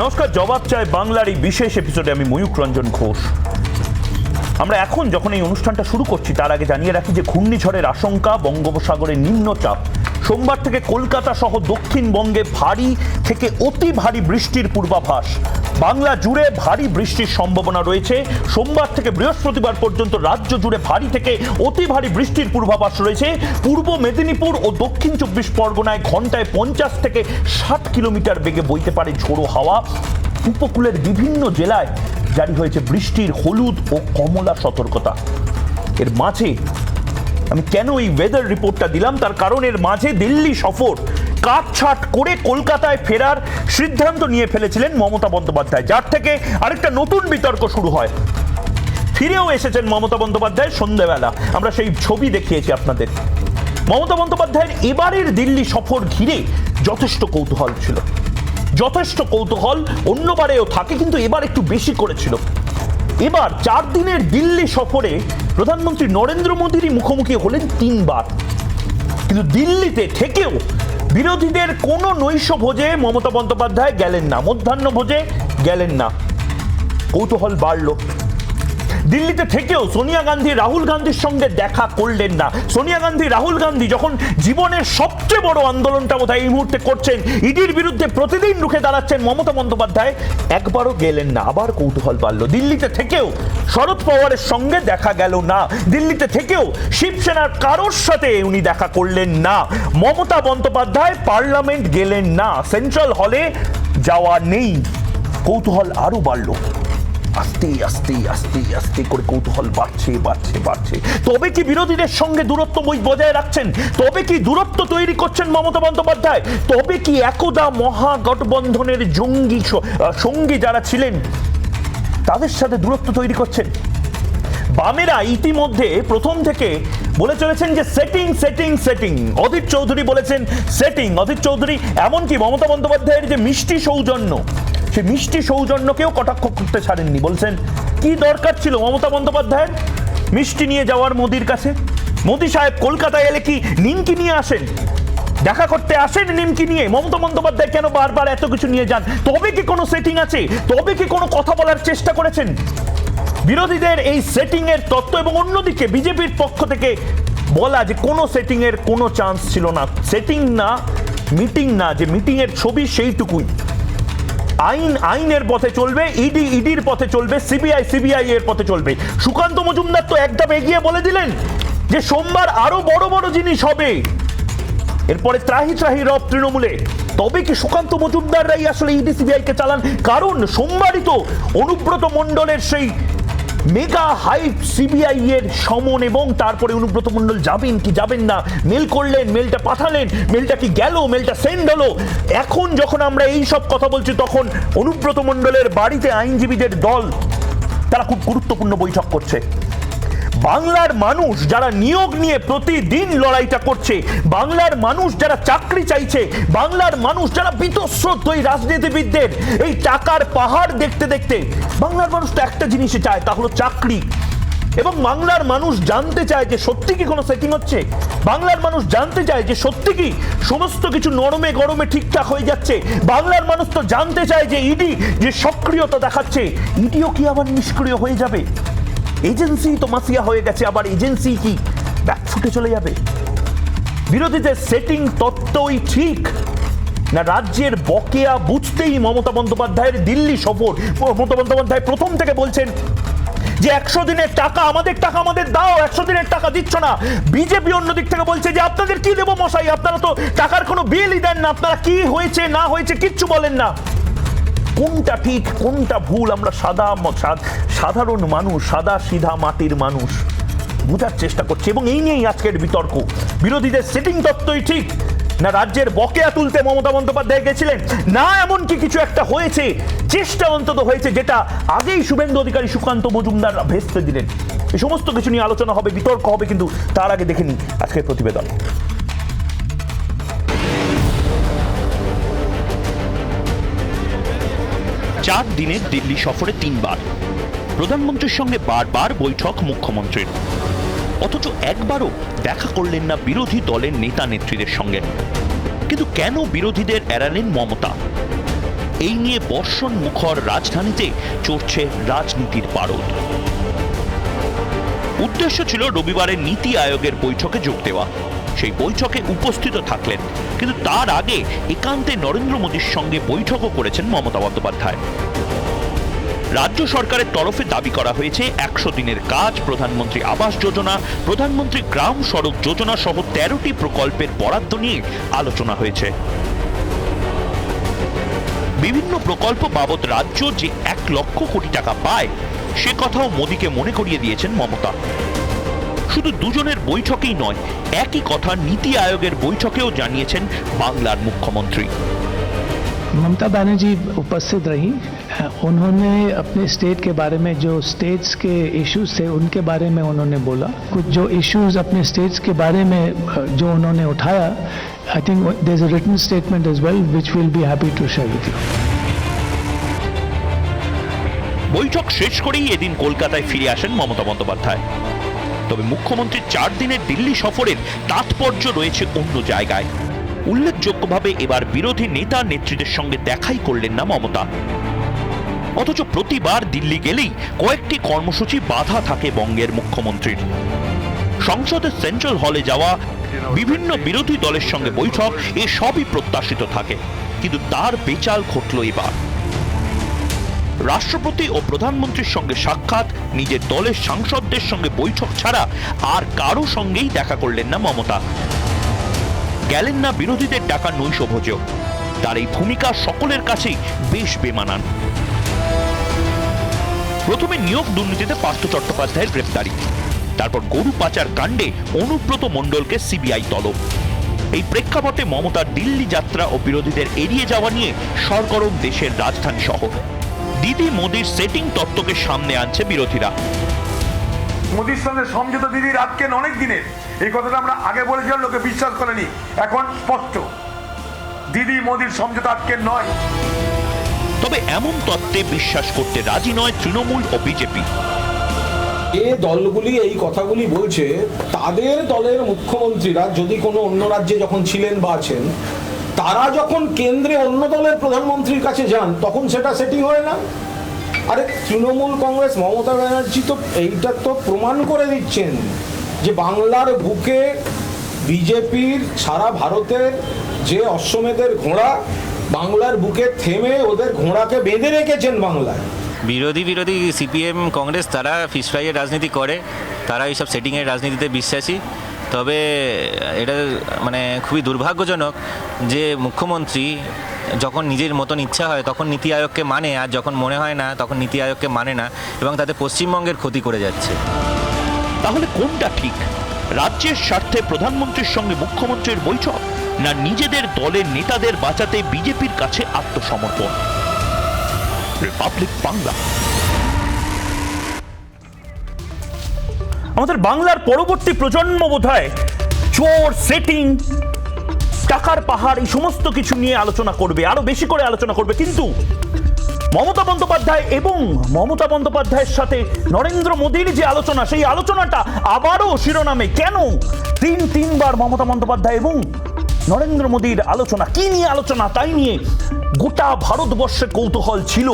নমস্কার, জবাব চাই বাংলার এই বিশেষ এপিসোডে আমি ময়ূক রঞ্জন ঘোষ। আমরা এখন যখন এই অনুষ্ঠানটা শুরু করছি তার আগে জানিয়ে রাখি যে ঘূর্ণিঝড়ের আশঙ্কা, বঙ্গোপসাগরে নিম্নচাপ, সোমবার থেকে কলকাতা সহ দক্ষিণবঙ্গে ভারী থেকে অতি ভারী বৃষ্টির পূর্বাভাস। বাংলা জুড়ে ভারী বৃষ্টির সম্ভাবনা রয়েছে। সোমবার থেকে বৃহস্পতিবার পর্যন্ত রাজ্য জুড়ে ভারী থেকে অতি ভারী বৃষ্টির পূর্বাভাস রয়েছে। পূর্ব মেদিনীপুর ও দক্ষিণ 24 পরগনায় ঘন্টায় 50 থেকে 60 কিলোমিটার বেগে বইতে পারে ঝোড়ো হাওয়া। উপকূলের বিভিন্ন জেলায় জারি হয়েছে বৃষ্টির হলুদ ও কমলা সতর্কতা। এর মাঝে আমি কেন এই ওয়েদার রিপোর্টটা দিলাম, তার কারণ এর মাঝে দিল্লি সফর কাটছাট করে কলকাতায় ফেরার সিদ্ধান্ত নিয়ে ফেলেছিলেন মমতা বন্দ্যোপাধ্যায়, যার থেকে আরেকটা নতুন বিতর্ক শুরু হয়। ফিরেও এসেছেন মমতা বন্দ্যোপাধ্যায় সন্ধ্যাবেলা, আমরা সেই ছবি দেখিয়েছি আপনাদের। মমতা বন্দ্যোপাধ্যায়ের এবারের দিল্লি সফর ঘিরে যথেষ্ট কৌতূহল ছিল, যথেষ্ট কৌতূহল অন্যবারেও থাকে, কিন্তু এবার একটু বেশি করেছিল। এবার 4 দিনের দিল্লি সফরে প্রধানমন্ত্রী নরেন্দ্র মোদীরই মুখোমুখি হলেন 3 বার, কিন্তু দিল্লিতে থেকেও বিরোধীদের কোনো নৈশ ভোজে মমতা বন্দ্যোপাধ্যায় গেলেন না, মধ্যাহ্ন ভোজে গেলেন না। কৌতূহল বাড়ল। দিল্লিতে থেকেও সোনিয়া গান্ধী রাহুল গান্ধীর সঙ্গে দেখা করলেন না। সোনিয়া গান্ধী রাহুল গান্ধী যখন জীবনের সবচেয়ে বড় আন্দোলনটা বোধহয় এই মুহূর্তে করছেন, ইডির বিরুদ্ধে প্রতিদিন রুখে দাঁড়াচ্ছেন, মমতা বন্দ্যোপাধ্যায় একবারও গেলেন না। আবার কৌতূহল বাড়ল। দিল্লিতে থেকেও শরদ পাওয়ারের সঙ্গে দেখা গেল না। দিল্লিতে থেকেও শিবসেনার কারোর সাথে উনি দেখা করলেন না। মমতা বন্দ্যোপাধ্যায় পার্লামেন্ট গেলেন না, সেন্ট্রাল হলে যাওয়া নেই। কৌতূহল আরো বাড়ল। আস্তে আস্তে আস্তে আস্তে করে কৌতূহল বাড়ছে বাড়ছে বাড়ছে। তবে কি বিরোধীদের সঙ্গে দূরত্ব বজায় রাখছেন? তবে কি দূরত্ব তৈরি করছেন মমতা বন্দ্যোপাধ্যায়? তবে কি একদা মহাগঠবন্ধনের সঙ্গী যারা ছিলেন তাদের সাথে দূরত্ব তৈরি করছেন? বামেরা ইতিমধ্যে প্রথম থেকে বলে চলেছেন যে setting setting setting. Adhir Chowdhury বলেছেন সেটিং। অধীর চৌধুরী এমনকি মমতা বন্দ্যোপাধ্যায়ের যে মিষ্টি সৌজন্য, সে মিষ্টি সৌজন্যকেও কটাক্ষ করতে ছাড়েননি। বলছেন কি দরকার ছিল মমতা বন্দ্যোপাধ্যায়ের মিষ্টি নিয়ে যাওয়ার মোদির কাছে? মোদি সাহেব কলকাতায় এলে কি নিমকি নিয়ে আসেন? দেখা করতে আসেন নিমকি নিয়ে? মমতা বন্দ্যোপাধ্যায় কেন বারবার এত কিছু নিয়ে যান? তবে কি কোনো সেটিং আছে? তবে কি কোনো কথা বলার চেষ্টা করেছেন? বিরোধীদের এই সেটিং এর তত্ত্ব, এবং অন্যদিকে বিজেপির পক্ষ থেকে বলা যে কোনো সেটিং এর কোনো চান্স ছিল না। সেটিং না, মিটিং না, যে মিটিং এর ছবি সেইটুকুই। আইন আইনের পথে চলবে, ইডি ইডির পথে চলবে, সিবিআই সিবিআই এর পথে চলবে। সুকান্ত মজুমদার তো একদম এগিয়ে বলে দিলেন যে সোমবার আরো বড় বড় জিনিস হবে। এরপরে ত্রাহি ত্রাহি রব তৃণমূলে। তবে কি সুকান্ত মজুমদাররাই আসলে ইডি সিবিআই কে চালান? কারণ সোমবারই তো অনুব্রত মণ্ডলের সেই মেগা হাইপ সিবিআই এর সমন, এবং তারপরে অনুব্রত মণ্ডল যাবেন কি যাবেন না, মেল করলেন, মেলটা পাঠালেন, মেলটা কি গেল, মেলটা সেন্ড হলো। এখন যখন আমরা এই সব কথা বলছি তখন অনুব্রত মণ্ডলের বাড়িতে আইনজীবীদের দল তারা খুব গুরুত্বপূর্ণ বৈঠক করছে। বাংলার মানুষ যারা নিয়োগ নিয়ে প্রতিদিন লড়াইটা করছে, বাংলার মানুষ যারা চাকরি চাইছে, বাংলার মানুষ যারা বীতশ্রদ্ধ এই রাজনীতিবিদদের এই টাকার পাহাড় দেখতে দেখতে, বাংলার মানুষ তো একটা জিনিসই চায়, তা হলো চাকরি। এবং বাংলার মানুষ জানতে চায় যে সত্যি কি কোনো সেটিং হচ্ছে। বাংলার মানুষ জানতে চায় যে সত্যি কি সমস্ত কিছু নরমে গরমে ঠিকঠাক হয়ে যাচ্ছে। বাংলার মানুষ তো জানতে চায় যে ইডি যে সক্রিয়তা দেখাচ্ছে, ইডিও কি আবার নিষ্ক্রিয় হয়ে যাবে? এজেন্সি তো মাসিয়া হয়ে গেছে, আবার এজেন্সি কি ব্যাকফুটে চলে যাবে? বিরোধীদের সেটিং তত্ত্বই ঠিক না রাজ্যের বকেয়া বুঝতেই মমতা বন্দ্যোপাধ্যায়ের দিল্লি সফর? মমতা বন্দ্যোপাধ্যায় প্রথম থেকে বলছেন যে 100 দিনের টাকা আমাদের দাও, 100 দিনের টাকা দিচ্ছ না। বিজেপি অন্যদিক থেকে বলছে যে আপনাদের কি দেবো মশাই, আপনারা তো টাকার কোনো বিলই দেন না, আপনারা কি হয়েছে না হয়েছে কিচ্ছু বলেন না। কোনটা ঠিক কোনটা ভুল আমরা সাধারণ মানুষ, সাদা সিধা মাটির মানুষ বোঝার চেষ্টা করছি, এবং এই নিয়েই আজকের বিতর্ক। বিরোধীদের সেটিং তত্ত্বই ঠিক না রাজ্যের বকেয়া তুলতে মমতা বন্দ্যোপাধ্যায় গেছিলেন, না এমনকি কিছু একটা হয়েছে, চেষ্টা অন্তত হয়েছে, যেটা আগেই শুভেন্দু অধিকারী সুকান্ত মজুমদার ভেস্তে দিলেন। এই সমস্ত কিছু নিয়ে আলোচনা হবে, বিতর্ক হবে, কিন্তু তার আগে দেখে নিই আজকের প্রতিবেদন। 4 দিনের দিল্লি সফরে 3 বার প্রধানমন্ত্রীর সঙ্গে বারবার বৈঠক মুখ্যমন্ত্রীর, অথচ একবারও দেখা করলেন না বিরোধী দলের নেতা নেত্রীদের সঙ্গে। কিন্তু কেন বিরোধীদের এড়ালেন মমতা? এই নিয়ে বর্ষণ মুখর রাজধানীতে চড়ছে রাজনীতির পারদ। উদ্দেশ্য ছিল রবিবারের নীতি আয়োগের বৈঠকে যোগ দেওয়া। সেই বৈঠকে উপস্থিত থাকলেন, কিন্তু তার আগে একান্তে নরেন্দ্র মোদীর সঙ্গে বৈঠকও করেছেন মমতা বন্দ্যোপাধ্যায়। রাজ্য সরকারের তরফে দাবি করা হয়েছে 100 দিনের কাজ, প্রধানমন্ত্রী আবাস যোজনা, প্রধানমন্ত্রী গ্রাম সড়ক যোজনা সহ 13টি প্রকল্পের বরাদ্দ নিয়ে আলোচনা হয়েছে। বিভিন্ন প্রকল্প বাবদ রাজ্য যে 1 লক্ষ কোটি টাকা পায় সে কথাও মোদীকে মনে করিয়ে দিয়েছেন মমতা। শুধু দুজনের বৈঠকেই নয়, একই কথা নীতি আয়োগের বৈঠকেও জানিয়েছেন বাংলার মুখ্যমন্ত্রী। ममता बनर्जी उपस्थित रही। उन्होंने अपने स्टेट के बारे में जो स्टेट्स के इश्यूज थे उनके बारे में उन्होंने बोला। कुछ जो इश्यूज अपने स्टेट्स के बारे में जो उन्होंने उठाया, I think there is a written statement as well which will be happy to share with you. বৈঠক শেষ করেই এদিন কলকাতায় ফিরে আসেন মমতা বন্দ্যোপাধ্যায়। তবে মুখ্যমন্ত্রীর 4 দিনের দিল্লি সফরের তাৎপর্য রয়েছে অন্য জায়গায়। উল্লেখযোগ্যভাবে এবার বিরোধী নেতা নেত্রীদের সঙ্গে দেখাই করলেন না মমতা। অথচ প্রতিবার দিল্লি গেলেই কয়েকটি কর্মসূচি বাধা থাকে বঙ্গের মুখ্যমন্ত্রীর। সংসদের সেন্ট্রাল হলে যাওয়া, বিভিন্ন বিরোধী দলের সঙ্গে বৈঠক, এ সবই প্রত্যাশিত থাকে, কিন্তু তার বেচাল ঘটল এবার। রাষ্ট্রপতি ও প্রধানমন্ত্রীর সঙ্গে সাক্ষাৎ, নিজের দলের সাংসদদের সঙ্গে বৈঠক ছাড়া আর কারো সঙ্গেই দেখা করলেন না মমতা। গেলেন না বিরোধীদের ডাকা নৈশভোজেও। তার এই ভূমিকা সকলের কাছেই বেশ বেমানান। প্রথমে নিয়োগ দুর্নীতিতে পার্থ চট্টোপাধ্যায়ের গ্রেপ্তারি, তারপর গরু পাচার কাণ্ডে অনুব্রত মণ্ডলকে সিবিআই তলব। এই প্রেক্ষাপটে মমতার দিল্লি যাত্রা ও বিরোধীদের এড়িয়ে যাওয়া নিয়ে সরগরম দেশের রাজধানী শহর। দিদি মোদির সেটিং তত্ত্বকে সামনে আনছে বিরোধীরা। মোদির সঙ্গে সমঝোতা দিদির আজকে অনেক দিনের, এই কথাটা আমরা আগে বলেছিলাম, লোকে বিশ্বাস করেনি, এখন স্পষ্ট দিদি মোদির সমঝোতা আজকে নয়। তবে এমন তত্ত্বে বিশ্বাস করতে রাজি নয় তৃণমূল ও বিজেপি। যে দলগুলি এই কথাগুলি বলছে, তাদের দলের মুখ্যমন্ত্রীরা যদি কোনো অন্য রাজ্যে যখন ছিলেন বা আছেন, তারা যখন কেন্দ্রে অন্য দলের প্রধানমন্ত্রীর কাছে যান তখন সেটা সেটিং হয় না। আরে তৃণমূল কংগ্রেস, মমতা ব্যানার্জি তো এইটা তো প্রমাণ করে দিচ্ছেন যে বাংলার বুকে বিজেপির সারা ভারতের যে অশ্বমেধের ঘোড়া, বাংলার বুকে থেমে ওদের ঘোড়াকে বেঁধে রেখেছেন বাংলায়। বিরোধী সিপিএম কংগ্রেস তারা ফিশ ফ্রাইয়ের রাজনীতি করে, তারা এইসব সেটিংয়ের রাজনীতিতে বিশ্বাসী। তবে এটা মানে খুবই দুর্ভাগ্যজনক যে মুখ্যমন্ত্রী যখন নিজের মতন ইচ্ছা হয় তখন নীতি আয়োগকে মানে, আর যখন মনে হয় না তখন নীতি আয়োগকে মানে না, এবং তাতে পশ্চিমবঙ্গের ক্ষতি করে যাচ্ছে। তাহলে কোনটা ঠিক? রাজ্যের স্বার্থে প্রধানমন্ত্রীর সঙ্গে মুখ্যমন্ত্রীর বৈঠক, না নিজেদের দলের নেতাদের বাঁচাতে বিজেপির কাছে আত্মসমর্পণ? রিপাবলিক বাংলা। আমাদের বাংলার পরবর্তী প্রজন্ম বোধহয় চোর, সেটিং, টাকার পাহাড়, এই সমস্ত কিছু নিয়ে আলোচনা করবে, আরো বেশি করে আলোচনা করবে। কিন্তু মমতা বন্দ্যোপাধ্যায় এবং মমতা বন্দ্যোপাধ্যায়ের সাথে নরেন্দ্র মোদীর যে আলোচনা, সেই আলোচনাটা আবারও শিরোনামে কেন? তিনবার মমতা বন্দ্যোপাধ্যায় এবং নরেন্দ্র মোদীর আলোচনা, কি নিয়ে আলোচনা তাই নিয়ে গোটা ভারতবর্ষের কৌতূহল ছিল।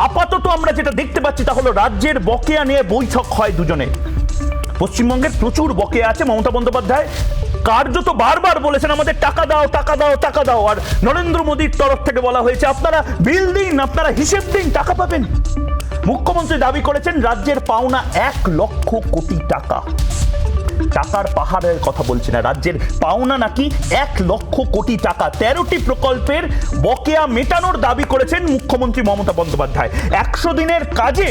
আপাতত আমরা যেটা দেখতে পাচ্ছি তা হলো রাজ্যের বকেয়া নিয়ে বৈঠক হয় দুজনে। পশ্চিমবঙ্গের প্রচুর বকেয়া আছে। মমতা বন্দ্যোপাধ্যায় কার্যত বারবার বলেছেন আমাদের টাকা দাও, টাকা দাও, টাকা দাও। আর নরেন্দ্র মোদীর তরফ থেকে বলা হয়েছে আপনারা বিল দিন, আপনারা হিসেব দিন, টাকা পাবেন। মুখ্যমন্ত্রী দাবি করেছেন রাজ্যের পাওনা 1 লক্ষ কোটি টাকা। টাকার পাহাড়ের কথা বলছি না, রাজ্যের পাওনা নাকি 1 লক্ষ কোটি টাকা। 13টি প্রকল্পের বকেয়া মেটানোর দাবি করেছেন মুখ্যমন্ত্রী মমতা বন্দ্যোপাধ্যায়। 100 দিনের কাজে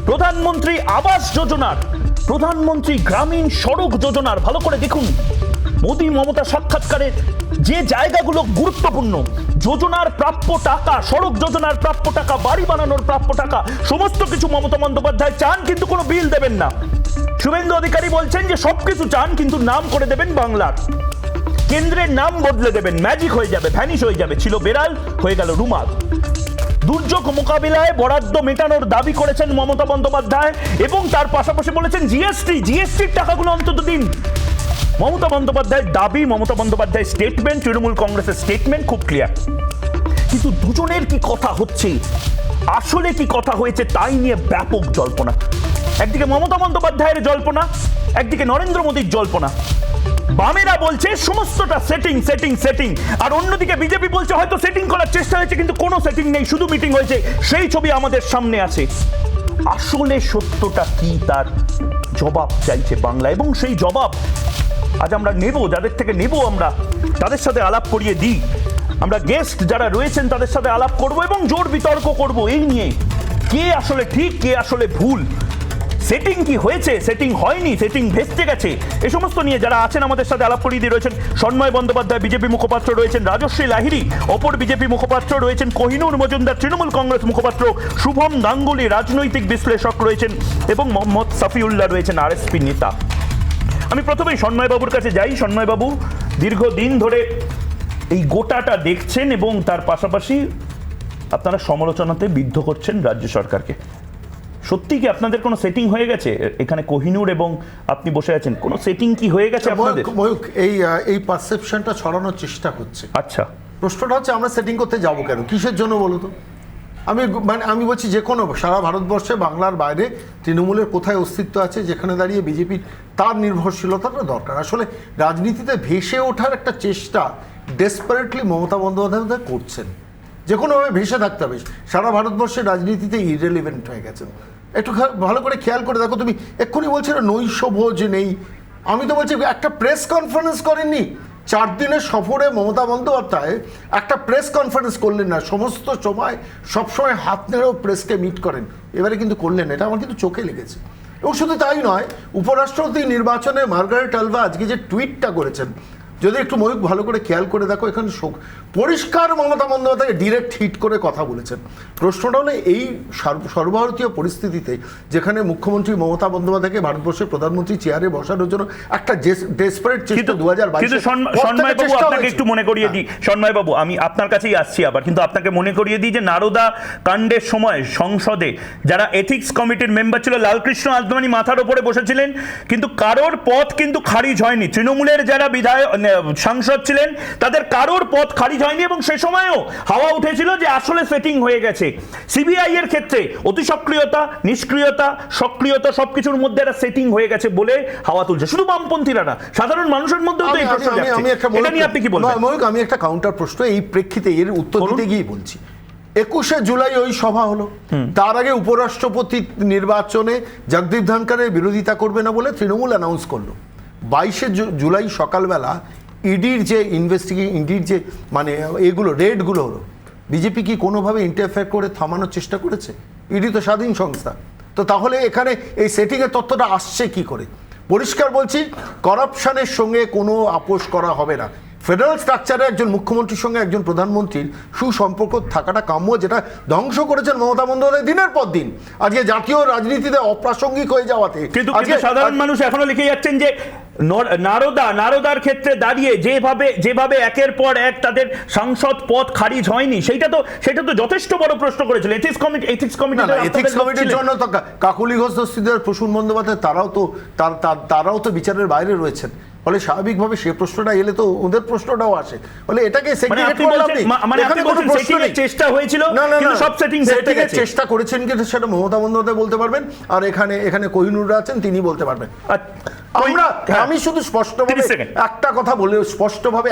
প্রধানমন্ত্রী আবাস যোজনার, প্রধানমন্ত্রী গ্রামীণ সড়ক যোজনার, ভালো করে দেখুন মোদী মমতা সাক্ষাৎকারের যে জায়গাগুলো গুরুত্বপূর্ণ, যোজনার প্রাপ্য টাকা, সড়ক যোজনার প্রাপ্য টাকা, বাড়ি বানানোর প্রাপ্য টাকা, সমস্ত কিছু মমতা বন্দ্যোপাধ্যায় চান, কিন্তু কোনো বিল দেবেন না। শুভেন্দু অধিকারী বলছেন যে সবকিছু চান কিন্তু নাম করে দেবেন বাংলার, কেন্দ্রের নাম বদলে দেবেন, ম্যাজিক হয়ে যাবে, ভ্যানিশ হয়ে যাবে। ছিল বেড়াল, হয়ে গেল রুমাল। দুর্যোগ মোকাবিলায় বরাদ্দ মেটানোর দাবি করেছেন মমতা বন্দ্যোপাধ্যায় এবং তার পাশাপাশি বলেছেন জিএসটির টাকাগুলো অন্তত দিন। মমতা বন্দ্যোপাধ্যায়ের দাবি, মমতা বন্দ্যোপাধ্যায়ের স্টেটমেন্ট, তৃণমূল কংগ্রেসের স্টেটমেন্ট খুব ক্লিয়ার। কিন্তু দুজনের কি কথা হচ্ছে, আসলে কি কথা হয়েছে তাই নিয়ে ব্যাপক জল্পনা। একদিকে মমতা বন্দ্যোপাধ্যায়ের জল্পনা, একদিকে নরেন্দ্র মোদীর জল্পনা। বামেরা বলছে সমস্তটা সেটিং সেটিং সেটিং, আর অন্যদিকে বিজেপি বলছে হয়তো সেটিং করার চেষ্টা হয়েছে কিন্তু কোনো সেটিং নেই, শুধু মিটিং হয়েছে, সেই ছবি আমাদের সামনে আছে। আসলে সত্যটা কি তার জবাব চাইছে বাংলা, এবং সেই জবাব আজ আমরা নেব, যাদের থেকে নেব আমরা তাদের সাথে আলাপ করিয়ে দিই। আমরা গেস্ট যারা রয়েছেন তাদের সাথে আলাপ করব এবং জোর বিতর্ক করব এই নিয়ে, কে আসলে ঠিক কে আসলে ভুল, সেটিং কি হয়েছে সেটিং হয়নি, সেটিং ভেস্তে গেছে, এ সমস্ত নিয়ে যারা আছেন আমাদের সাথে আলাপ করিয়ে দিয়ে রয়েছেন সন্ময় বন্দ্যোপাধ্যায় বিজেপি মুখপাত্র রয়েছেন, রাজশ্রী লাহিড়ী অপর বিজেপি মুখপাত্র রয়েছেন, কোহিনুর মজুমদার তৃণমূল কংগ্রেস মুখপাত্র, শুভম গাঙ্গুলি রাজনৈতিক বিশ্লেষক রয়েছেন এবং মোহাম্মদ সাফিউল্লাহ রয়েছেন আরএসপি নেতা। আমি প্রথমেই সন্ময়বাবুর কাছে যাই। সন্ময়বাবু, দীর্ঘদিন ধরে এই গোটাটা দেখছেন এবং তার পাশাপাশি আপনারা সমালোচনাতে বিদ্ধ করছেন রাজ্য সরকারকে। সত্যি কি আপনাদের কোনো সেটিং হয়ে গেছে? এখানে কোহিনুর এবং আপনি বসে আছেন, কোনো সেটিং কি হয়ে গেছে আপনাদের? ময়ূক, এই পারসেপশনটা ছড়ানোর চেষ্টা হচ্ছে। আচ্ছা, প্রশ্নটা হচ্ছে আমরা সেটিং করতে যাব কেন, কিসের জন্য বলো তো? আমি বলছি যে কোনো সারা ভারতবর্ষে বাংলার বাইরে তৃণমূলের কোথায় অস্তিত্ব আছে যেখানে দাঁড়িয়ে বিজেপির তার নির্ভরশীলতাটা দরকার। আসলে রাজনীতিতে ভেসে ওঠার একটা চেষ্টা ডেসপারেটলি মমতা বন্দ্যোপাধ্যায় করছেন, যে কোনোভাবে ভেসে থাকতে হবে। সারা ভারতবর্ষের রাজনীতিতে ইররেলিভেন্ট হয়ে গেছেন। একটু ভালো করে খেয়াল করে দেখো, তুমি এক্ষুনি বলছিলে নৈশভোজ নেই, আমি তো বলছি একটা প্রেস কনফারেন্স করেননি 4 দিনের সফরে মমতা বন্দ্যোপাধ্যায়, একটা প্রেস কনফারেন্স করলেন না, সমস্ত সময় সবসময় হাত নেড়েও প্রেসকে মিট করেন, এবারে কিন্তু করলেন না, এটা আমার কিন্তু চোখে লেগেছে। এবং শুধু তাই নয়, উপরাষ্ট্রপতি নির্বাচনে মার্গারেট আলভা আজকে যে টুইটটা করেছেন, যদি একটু ময়ূক ভালো করে খেয়াল করে দেখো, এখানে পরিষ্কার মমতা বন্দ্যোপাধ্যায় ডিরেক্ট হিট করে কথা বলেছেন। প্রশ্নটা হলো এই সর্বভারতীয় পরিস্থিতিতে যেখানে মুখ্যমন্ত্রী মমতা বন্দ্যোপাধ্যায়কে ভারতবর্ষের প্রধানমন্ত্রী চেয়ারে বসানোর জন্য একটা ডেসপারেট চেষ্টা 2022 কিন্তু সন্ময়বাবু আপনাকে একটু মনে করিয়ে দিই, সন্ময়বাবু আমি আপনার কাছেই আসছি আবার, কিন্তু আপনাকে মনে করিয়ে দিই যে নারদা কাণ্ডের সময় সংসদে যারা এথিক্স কমিটির মেম্বার ছিল লালকৃষ্ণ আদবানি মাথার উপরে বসেছিলেন, কিন্তু কারোর পদ কিন্তু খারিজ হয়নি। তৃণমূলের যারা বিধায়ক সাংসদ ছিলেন তাদের কারোর পদ খারিজ হয়নি এবং সে সময়ও হাওয়া উঠেছিল যে আসলে সেটিং হয়ে গেছে। সিবিআই এর ক্ষেত্রে অতি সক্রিয়তা, নিষ্ক্রিয়তা, সক্রিয়তা সবকিছুর মধ্যে একটা সেটিং হয়ে গেছে বলে হাওয়া তুলছে, শুধু বামপন্থীরা না, সাধারণ মানুষের মধ্যেও তো এই প্রশ্ন যাচ্ছে। এটা নিয়ে আপনি কি বলবেন? ময়ূক, আমি একটা কাউন্টার প্রশ্ন এই প্রেক্ষিতে এর উত্তর দিতে গিয়ে বলছি। 21শে জুলাই ওই সভা হলো, তার আগে উপরাষ্ট্রপতি নির্বাচনে জগদীপ ধনখড়ের বিরোধিতা করবে না বলে তৃণমূল অ্যানাউন্স করলো। 22শে জুলাই সকালবেলা ইডির যে ইডির যে মানে এগুলো রেডগুলো হলো, বিজেপি কি কোনোভাবে ইন্টারফেয়ার করে থামানোর চেষ্টা করেছে? ইডি তো স্বাধীন সংস্থা, তো তাহলে এখানে এই সেটিংয়ের তথ্যটা আসছে কি করে? পরিষ্কার বলছি, করাপশনের সঙ্গে কোনো আপোষ করা হবে না। ফেডারেল স্ট্রাকচারে একজন মুখ্যমন্ত্রীর সঙ্গে একজন প্রধানমন্ত্রীর সুসম্পর্ক থাকাটা কাম্য, যেটা ধ্বংস করেছেন মমতা বন্দ্যোপাধ্যায় দিনের পর দিন। আজকে জাতীয় রাজনীতিতে অপ্রাসঙ্গিক হয়ে যাওয়াতে কিন্তু সাধারণ মানুষ এখনো লিখে যাচ্ছেন যে নারদার ক্ষেত্রে দাঁড়িয়ে যেভাবে একের পর এক তাদের সাংসদ পদ খারিজ হয়নি, সেটা তো যথেষ্ট বড় প্রশ্ন করেছিল এথিক্স কমিটির জন্য। তো কাকলি ঘোষ দস্তিদার, প্রসূন বন্দ্যোপাধ্যায় তারাও তো বিচারের বাইরে রয়েছেন, ফলে স্বাভাবিকভাবে সে প্রশ্নটা এলে তো ওদের প্রশ্নটাও আসে। ফলে এটাকে চেষ্টা হয়েছিল, সব সেটিং চেষ্টা করেছেন কিন্তু সেটা মমতা বন্দ্যোপাধ্যায় বলতে পারবেন, আর এখানে কোহিনুররা আছেন তিনি বলতে পারবেন। আমি শুধু স্পষ্টভাবে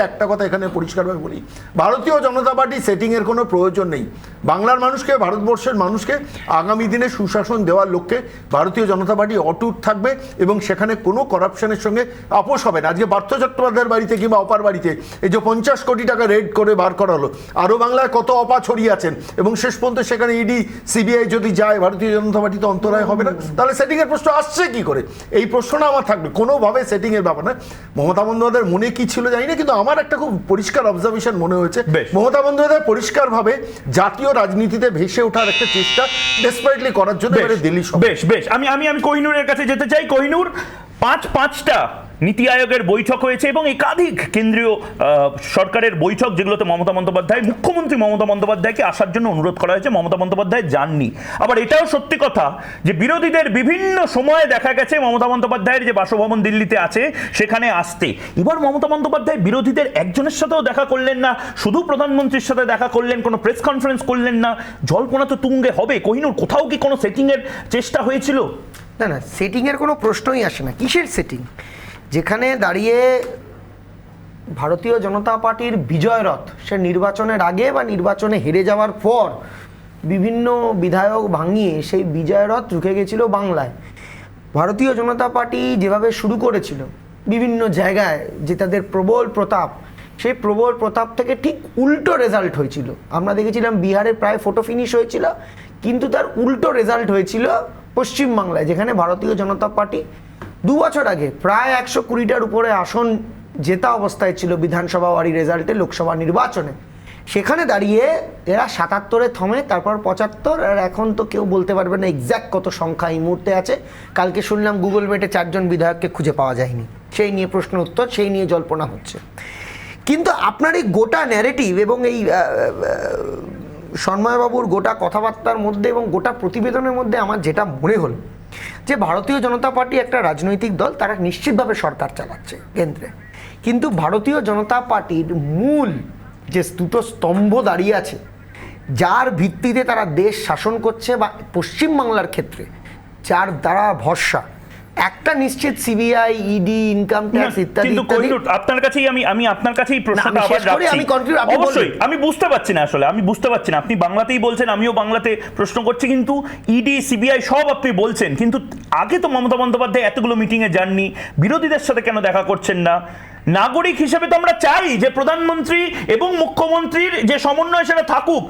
একটা কথা এখানে পরিষ্কারভাবে বলি, ভারতীয় জনতা পার্টি সেটিং এর কোনো প্রয়োজন নেই। বাংলার মানুষকে, ভারতবর্ষের মানুষকে আগামী দিনে সুশাসন দেওয়ার লক্ষ্যে ভারতীয় জনতা পার্টি অটুট থাকবে এবং সেখানে কোনো করাপশনের সঙ্গে আপোষ হবে না। আজকে পার্থ চট্টোপাধ্যায়ের বাড়িতে কিংবা অপার বাড়িতে এই যে 50 কোটি টাকা রেড করে বার করা হলো, আরও বাংলায় কত অপা ছড়িয়ে আছেন, এবং শেষ পর্যন্ত সেখানে ইডি সিবিআই যদি যায়, ভারতীয় জনতা পার্টি তো অন্তরায় হবে না। তাহলে সেটিং এর প্রশ্ন আসছে কি করে? এই প্রশ্নটা আমার থাকবে, কোনোভাবে সেটিং এর ব্যাপার না। মমতা বন্দ্যোপাধ্যায়ের মনে কি ছিল জানি না, কিন্তু আমার একটা খুব পরিষ্কার অবজারভেশন মনে হয়েছে, মমতা বন্দ্যোপাধ্যায় পরিষ্কারভাবে জাতীয় রাজনীতিতে ভেসে ওঠার একটা চেষ্টা ডেসপারেটলি করার জন্য দিল্লি। বেশ আমি কোহিনুরের কাছে যেতে চাই। কোহিনুর, 5-5টা নীতি আয়োগের বৈঠক হয়েছে এবং একাধিক কেন্দ্রীয় সরকারের বৈঠক, যেগুলোতে মমতা বন্দ্যোপাধ্যায়, মুখ্যমন্ত্রী মমতা বন্দ্যোপাধ্যায়কে আসার জন্য অনুরোধ করা হয়েছে। মমতা বন্দ্যোপাধ্যায় যাননি। আবার এটাও সত্যি কথা যে বিরোধীদের বিভিন্ন সময়ে দেখা গেছে মমতা বন্দ্যোপাধ্যায়ের যে বাসভবন দিল্লিতে আছে সেখানে আসতে। এবার মমতা বন্দ্যোপাধ্যায় বিরোধীদের একজনের সাথেও দেখা করলেন না, শুধু প্রধানমন্ত্রীর সাথে দেখা করলেন, কোনো প্রেস কনফারেন্স করলেন না। জল্পনা তো তুঙ্গে হবে। কোহিনূর, কোথাও কি কোনো সেটিংয়ের চেষ্টা হয়েছিল? না না, সেটিংয়ের কোনো প্রশ্নই আসে না। কিসের সেটিং? যেখানে দাঁড়িয়ে ভারতীয় জনতা পার্টির বিজয় রথ, সে নির্বাচনের আগে বা নির্বাচনে হেরে যাওয়ার পর বিভিন্ন বিধায়ক ভাঙিয়ে সেই বিজয় রথ ঢুকে গেছিল বাংলায়। ভারতীয় জনতা পার্টি যেভাবে শুরু করেছিল বিভিন্ন জায়গায়, যে তাদের প্রবল প্রতাপ, সেই প্রবল প্রতাপ থেকে ঠিক উল্টো রেজাল্ট হয়েছিল। আমরা দেখেছিলাম বিহারে প্রায় ফটো ফিনিশ হয়েছিল, কিন্তু তার উল্টো রেজাল্ট হয়েছিল পশ্চিমবাংলায়, যেখানে ভারতীয় জনতা পার্টি 2 বছর আগে প্রায় 120টার উপরে আসন জেতা অবস্থায় ছিল বিধানসভা ওয়ারি রেজাল্টে লোকসভা নির্বাচনে। সেখানে দাঁড়িয়ে এরা 77-এ থমে, তারপর 75, আর এখন তো কেউ বলতে পারবে না এক্স্যাক্ট কত সংখ্যা এই মুহূর্তে আছে। কালকে শুনলাম গুগল মেটে 4 জন বিধায়ককে খুঁজে পাওয়া যায়নি, সেই নিয়ে প্রশ্ন উত্তর, সেই নিয়ে জল্পনা হচ্ছে। কিন্তু আপনার এই গোটা ন্যারেটিভ এবং এই সন্ময়বাবুর গোটা কথাবার্তার মধ্যে এবং গোটা প্রতিবেদনের মধ্যে আমার যেটা মনে হল, যে ভারতীয় জনতা পার্টি একটা রাজনৈতিক দল, তারা নিশ্চিতভাবে সরকার চালাচ্ছে কেন্দ্রে, কিন্তু ভারতীয় জনতা পার্টির মূল যে দুটো স্তম্ভ দাঁড়িয়ে আছে, যার ভিত্তিতে তারা দেশ শাসন করছে বা পশ্চিমবাংলার ক্ষেত্রে যার দ্বারা ভরসা, একটা নিশ্চিত সিবিআই, ইডি, ইনকাম ট্যাক্স ইত্যাদি। কিন্তু আপনার কাছেই আমি আপনার কাছেই প্রশ্নটা আবার রাখছি। অবশ্যই আমি বুঝতে পারছি না, আসলে আমি বুঝতে পারছি না। আপনি বাংলাতেই বলছেন, আমিও বাংলাতে প্রশ্ন করছি, কিন্তু ইডি, সিবিআই সব আপনি বলছেন, কিন্তু আগে তো মমতা বন্দ্যোপাধ্যায় এতগুলো মিটিংয়ে যাননি, বিরোধীদের সাথে কেন দেখা করছেন না? নাগরিক হিসেবে তো আমরা চাই যে প্রধানমন্ত্রী এবং মুখ্যমন্ত্রীর যে সমন্বয় সেটা থাকুক।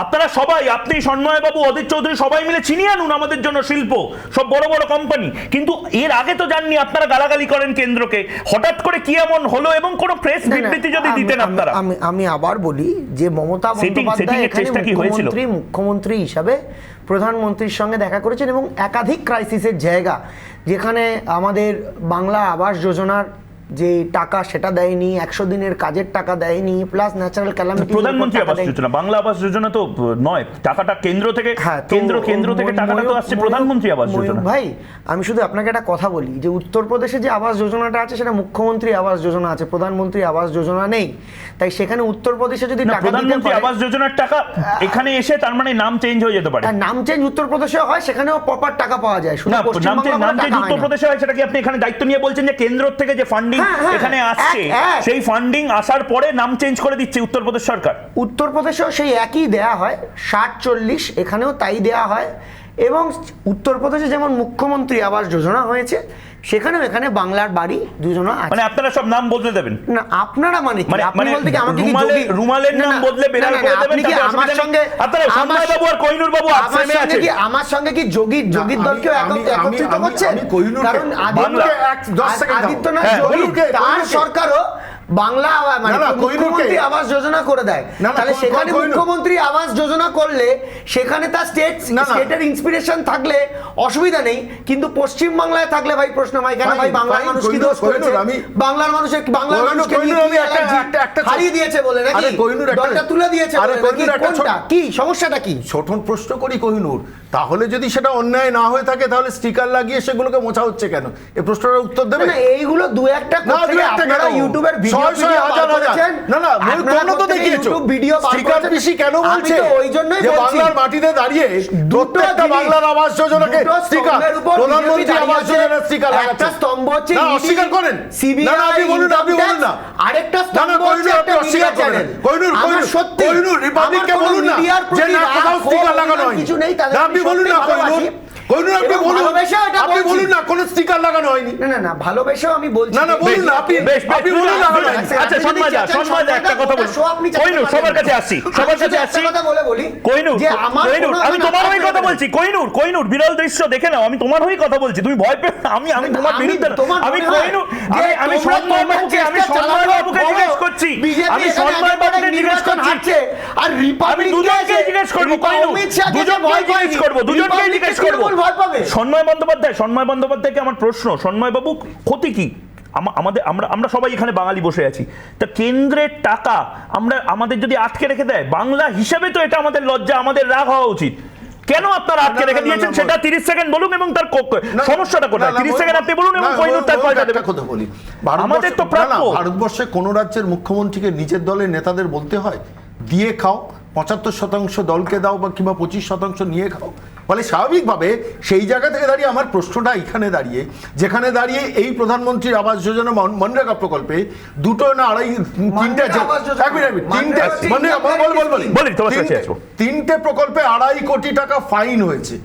আপনারা সবাই, আপনি, সন্ময়বাবু, অদিত চৌধুরী, সবাই মিলে ছিনিয়ে আনুন আমাদের জন্য শিল্প, সব বড় বড় কোম্পানি। কিন্তু এর আগে তো জাননি, আপনারা গালাগালি করেন কেন্দ্রকে। হঠাৎ করে কি এমন হলো? এবং কোনো প্রেস বিবৃতি যদি দিতেন আপনারা। আমি আবার বলি যে মমতা বন্দ্যোপাধ্যায় এখানে মুখ্যমন্ত্রী হিসাবে প্রধানমন্ত্রীর সঙ্গে দেখা করেছেন এবং একাধিক ক্রাইসিসের জায়গা, যেখানে আমাদের বাংলা আবাস যোজনার যে টাকা সেটা দেয়নি, 100 দিনের কাজের টাকা দেয়নি, প্লাস ন্যাচারাল ক্যালামিটি। প্রধানমন্ত্রী আবাস যোজনা, বাংলা আবাস যোজনা তো নয়, টাকাটা কেন্দ্র থেকে, কেন্দ্র থেকে টাকাটা তো আসছে প্রধানমন্ত্রী আবাস যোজনা। ভাই, আমি শুধু আপনাকে একটা কথা বলি যে উত্তরপ্রদেশে যে আবাস যোজনাটা আছে সেটা মুখ্যমন্ত্রী আবাস যোজনা আছে, প্রধানমন্ত্রী আবাস যোজনা নেই। তাই সেখানে উত্তরপ্রদেশে যদি প্রধানমন্ত্রী আবাস যোজনার টাকা এখানে এসে, তার মানে নাম চেঞ্জ হয়ে যেতে পারে। নাম চেঞ্জ উত্তরপ্রদেশে হয়, সেখানেও প্রপার টাকা পাওয়া যায়। শুধু নাম চেঞ্জ উত্তরপ্রদেশে হয়, সেটা কি আপনি এখানে দায়িত্ব নিয়ে বলছেন যে কেন্দ্র থেকে যে ফান্ডিং এখানে আসছে, সেই ফান্ডিং আসার পরে নাম চেঞ্জ করে দিচ্ছে উত্তরপ্রদেশ সরকার? উত্তরপ্রদেশেও সেই একই দেয়া হয়, 60-40, এখানেও তাই দেয়া হয়। এবং উত্তরপ্রদেশে যেমন মুখ্যমন্ত্রী আবাস যোজনা হয়েছে, সেখানেও এখানে বাংলার বাড়ি যোজনা আছে। মানে আপনারা সব নাম বদলে দেবেন না? আপনারা মানে কি? আপনি বলতে কি আমাকে কি রুমালের নাম বদলে বেলাল করে দেবেন? কি আমার সঙ্গে আপনারা সন্ময়বাবু আর কোহিনূর বাবু আপসেমে আছে কি? আমার সঙ্গে কি যোগীর দলকে একত্রিত করছে? কারণ আদিত্যনাথ যোগী, তার সরকারও বাংলা মানে মুখ্যমন্ত্রী আবাস যোজনা করে দেয়। তাহলে সেখানে মুখ্যমন্ত্রী আবাস যোজনা করলে সেখানে তার স্টেটের ইন্সপিরেশন থাকলে অসুবিধা নেই, কিন্তু পশ্চিম বাংলায় থাকলে ভাই প্রশ্ন হয় কেন? ভাই বাংলার মানুষ কি দোষ করেছে? বাংলার মানুষকে হারিয়ে দিয়েছে বলে নাকি? দলটা তুলে দিয়েছে বলে নাকি? কি সমস্যাটা কি? ছোট প্রশ্ন করি কোহিনূর, তাহলে যদি সেটা অন্যায় না হয়ে থাকে তাহলে স্টিকার লাগিয়ে সেগুলোকে মোছা হচ্ছে কেন? এই প্রশ্নটার উত্তর দেবে না। এইগুলো দু একটা আপনারা ইউটিউবের ভিডিও বাংলার মাটিতে দাঁড়িয়ে প্রত্যেকটা বাংলার আবাস যোজনাকে প্রধানমন্ত্রী আবাস যোজনার স্টিকার লাগাচ্ছে। স্তম্ভ হচ্ছে অস্বীকার করেন, আপনি বলুন না। আরেকটা স্তম্ভ হচ্ছে একটা মিডিয়া চ্যানেল। কোহিনূর রিপাবলিককে বলুন না যে না কোথাও স্টিকার লাগানো হয়নি। কিছু নেই, আপনি বলুন না কোহিনূর, আপনি বলুন না কোন স্টিকার লাগানো হয়নি। না ভালোবেসেও আমি বলছি না বলুন না, আপনি বলুন না। আচ্ছা সন্ময় একটা কথা বলুন। কোহিনূর, সবার কাছে আসছি কথা বলে বলি। কোহিনূর, আমি তোমার হয়ে কথা বলছি। কোহিনূর বিরল দৃশ্য দেখে নাও, আমি তোমার হয়ে কথা বলছি, তুমি ভয় পেও না। আমি তোমার বিরুদ্ধে, আমি কোহিনূর, আমি সন্ময়বাবুকে জিজ্ঞেস করছি, আমি সন্ময়বাবুকে জিজ্ঞেস করছি, আর আমি দুজনকে জিজ্ঞেস করবো, দুজনকে জিজ্ঞেস করবো। সন্ময় বন্দ্যোপাধ্যায়কে আমার প্রশ্ন, সন্ময়বাবু ক্ষতি কি? আমাদের আমরা সবাই এখানে বাঙালি বসে আছি, তা কেন্দ্রের টাকা আমাদের যদি আটকে রেখে দেয়, বাংলা হিসেবে তো এটা আমাদের লজ্জা, আমাদের রাগ হওয়া উচিত। কেন আপনারা আটকে রেখে দিয়েছেন সেটা 30 সেকেন্ড বলুন, এবং তার সমস্যাটা কোথায় 30 সেকেন্ড আপনি বলুন, এবং কোহিনূর তার পয়সা দেবে। কথা বলি, আমাদের তো প্রাপ্য। ভারতবর্ষে কোন রাজ্যের মুখ্যমন্ত্রীকে নিজের দলের নেতাদের বলতে হয় দিয়ে খাও, 75% দলকে দাও বা কিংবা 25% নিয়ে খাও? ফলে স্বাভাবিকভাবে সেই জায়গা থেকে দাঁড়িয়ে আমার প্রশ্নটা এখানে দাঁড়িয়ে, যেখানে দাঁড়িয়ে এই প্রধানমন্ত্রীর আবাস যোজনা মনরেগা প্রকল্পে দুটো না আড়াই তিনটে প্রকল্পে 2.5 কোটি টাকা ফাইন হয়েছে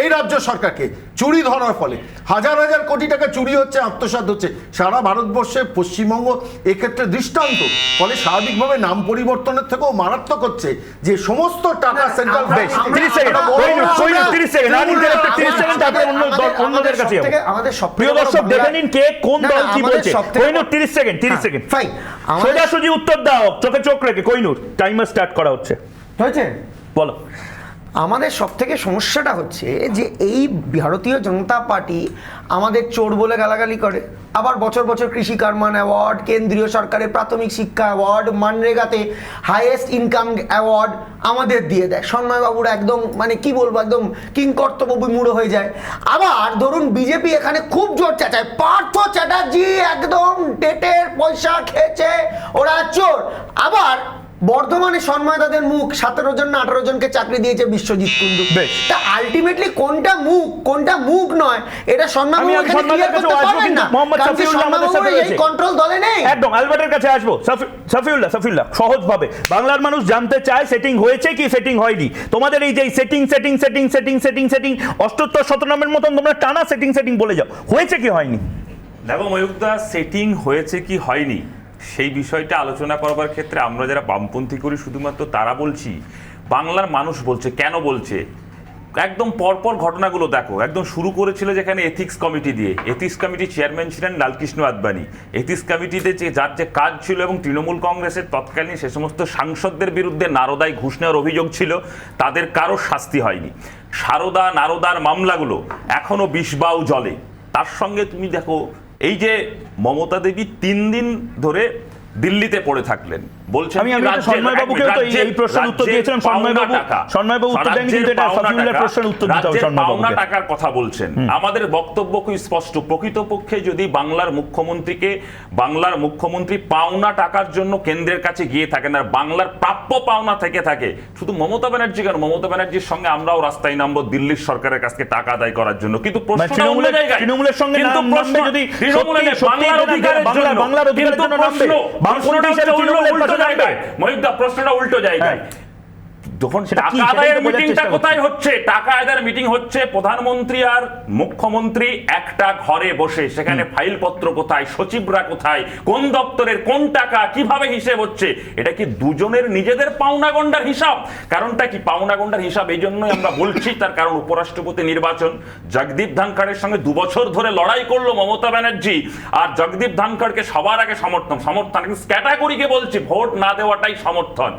এই রাজ্য সরকারকে চুরি ধরার ফলে। হাজার হাজার কোটি টাকা চুরি হচ্ছে, আত্মসাৎ হচ্ছে সারা ভারতবর্ষে, পশ্চিমবঙ্গ এক্ষেত্রে দৃষ্টান্ত। ফলে স্বাভাবিকভাবে নাম পরিবর্তনের থেকেও মারাত্মক হচ্ছে যে সমস্ত টাকা সেন্ট্রাল প্রিয় দর্শক দেখে নিন কে কোন দল কি বলছে। কোহিনূর 30 সেকেন্ড সোজাসুজি উত্তর দাও, চোখে চোখ রেখে। কোহিনূর টাইমার স্টার্ট করা হচ্ছে, হয়েছে? বলো। আমাদের সব থেকে সমস্যাটা হচ্ছে যে এই ভারতীয় জনতা পার্টি আমাদের চোর বলে গালাগালি করে, আবার বছর বছর কৃষি কারমান অ্যাওয়ার্ড, কেন্দ্রীয় সরকারের প্রাথমিক শিক্ষা অ্যাওয়ার্ড, মানরেগাতে হাইয়েস্ট ইনকাম অ্যাওয়ার্ড আমাদের দিয়ে দেয়। সন্ময়বাবুরা একদম মানে কি বলবো, একদম কিংকর্তব্য বিমূঢ় হয়ে যায়। আবার ধরুন বিজেপি এখানে খুব জোর চাচায়, পার্থ চ্যাটার্জি একদম ডেটের পয়সা খেয়েছে, ওরা চোর। আবার বর্ধমানে সন্ময়দাদের মুখ 17 জন না 18 জনকে চাকরি দিয়েছে বিশ্বজিৎ কুন্ডু। তা আলটিমেটলি কোনটা মুখ কোনটা মুখ নয়, এটা সন্ময়বাবু এখানে ক্লিয়ার করতে পারবেন না, কারণ কি সন্ময়বাবু এই কন্ট্রোল দলে নেই। একদম আলবার্টের কাছে আসবো। সাফিউল্লাহ সহজভাবে বাংলার মানুষ জানতে চায় সেটিং হয়েছে কি সেটিং হয়নি। তোমাদের এই যে সেটিং 78 শতনামের মতন তোমরা টানা সেটিং বলে যাও, হয়েছে কি হয়নি? দেখো ময়ূকদা, সেটিং হয়েছে কি হয়নি সেই বিষয়টা আলোচনা করবার ক্ষেত্রে আমরা যারা বামপন্থী করি শুধুমাত্র তারা বলছি, বাংলার মানুষ বলছে। কেন বলছে? একদম পরপর ঘটনাগুলো দেখো। একদম শুরু করেছিল যেখানে এথিক্স কমিটি দিয়ে, এথিক্স কমিটির চেয়ারম্যান ছিলেন লালকৃষ্ণ আদবানি। এথিক্স কমিটিতে যার যে কাজ ছিল, এবং তৃণমূল কংগ্রেসের তৎকালীন সে সমস্ত সাংসদদের বিরুদ্ধে নারদায় ঘুষ নেওয়ার অভিযোগ ছিল, তাদের কারো শাস্তি হয়নি। সারদা নারদার মামলাগুলো এখনো বিষবাউ জলে। তার সঙ্গে তুমি দেখো এই যে মমতা দেবী 3 দিন ধরে দিল্লিতে পড়ে থাকলেন, বলছেন আমি সন্ময়বাবুকেও তো এই প্রশ্নের উত্তর দিয়েছিলাম। সন্ময়বাবু উত্তর দেননি, কিন্তু এটা সাফিউল্লাহর প্রশ্নের উত্তর দিতে হবে সন্ময়বাবুকে। পাওনা টাকার কথা বলছেন, আমাদের বক্তব্য খুব স্পষ্ট। প্রকৃতপক্ষে যদি বাংলার মুখ্যমন্ত্রী পাওনা টাকার জন্য কেন্দ্রের কাছে গিয়ে থাকেন, আর বাংলার প্রাপ্য পাওনা থেকে থাকে, শুধু মমতা ব্যানার্জি কেন, মমতা ব্যানার্জির সঙ্গে আমরাও রাস্তায় নামবো দিল্লির সরকারের কাছ থেকে টাকা আদায় করার জন্য। কিন্তু তৃণমূলের সঙ্গে নামবে, যদি বাংলার অধিকারের জন্য নামবে, প্রশ্নটা উল্টো জায়গায়। যখন টাকা আদায়ের মিটিংটা কোথায় হচ্ছে, টাকা আদায়ের মিটিং হচ্ছে প্রধানমন্ত্রী আর মুখ্যমন্ত্রী একটা ঘরে বসে। সেখানে ফাইলপত্র কোথায়, সচিবরা কোথায়, কোন দপ্তরের কোন টাকা কিভাবে হিসেব হচ্ছে, এটা কি দুজনের নিজেদের পাওনা গন্ডার হিসাব? কারণটা কি পাওনা গন্ডার হিসাব? এই জন্যই আমরা বলছি, তার কারণ উপরাষ্ট্রপতি নির্বাচন, জগদীপ ধনখড়ের সঙ্গে 2 বছর ধরে লড়াই করলো মমতা ব্যানার্জি, আর জগদীপ ধনখড়কে সবার আগে সমর্থন ক্যাটাগরিকে বলছি, ভোট না দেওয়াটাই সমর্থন।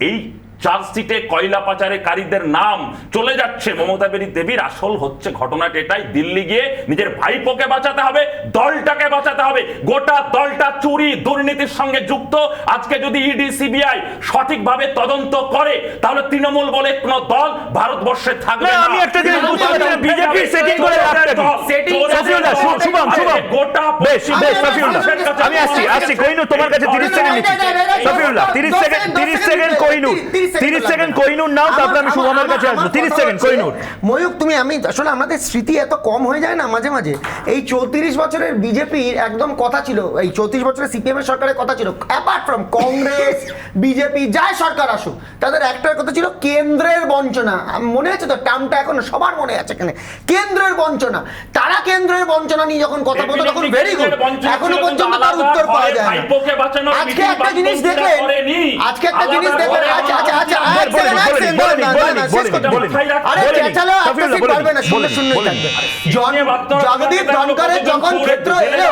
এই চার্জশিটে কয়লা পাচারকারীদের নাম চলে যাচ্ছে মমতা দেবীর। আসল হচ্ছে ঘটনাটা এটাই, দিল্লি গিয়ে নিজের ভাইপোকে বাঁচাতে হবে, দলটাকে বাঁচাতে হবে। গোটা দলটা চুরি দুর্নীতির সঙ্গে যুক্ত। আজকে যদি ইডি সিবিআই সঠিকভাবে তদন্ত করে, তাহলে তৃণমূল বলে কোন দল ভারতবর্ষে থাকবে না। আমি একটা জিনিস বুঝতে পারছি না, বিজেপি সেটিং করে রাখতে আমি আসছি কোহিনূর তোমার কাছে 30 সেকেন্ড নিচ্ছি। সাফিউল্লাহ 30 সেকেন্ড কোহিনূর, 30 সেকেন্ড কোহিনূর নাও, তারপর আমি শুভমের কাছে আসবো। 30 সেকেন্ড কোহিনূর। ময়ূক আমি আসলে আমাদের স্মৃতি এত কম হয়ে যায় না মাঝে মাঝে। এই 34 বছরের বিজেপির একদম কথা ছিল, এই 34 বছরের সিপিএম এর সরকারের কথা ছিল, অ্যাপার্ট ফ্রম কংগ্রেস বিজেপি যাই সরকার আসুক, তাদের একটার কথা ছিল কেন্দ্রের বঞ্চনা। মনে আছে তো টার্মটা, এখন সবার মনে আছে এখানে, কেন্দ্রের বঞ্চনা। তারা কেন্দ্রের বঞ্চনা নিয়ে যখন কথা বলতো তখন ভেরি গুড, এখনো পর্যন্ত তার উত্তর পাওয়া যায় না। আজকে একটা জিনিস দেখলেন, আরে চেঁচালো একটা সিট পারবে না, শূন্য শূন্য থাকবে। জগদীপ ধনকরের যখন ক্ষেত্র এলো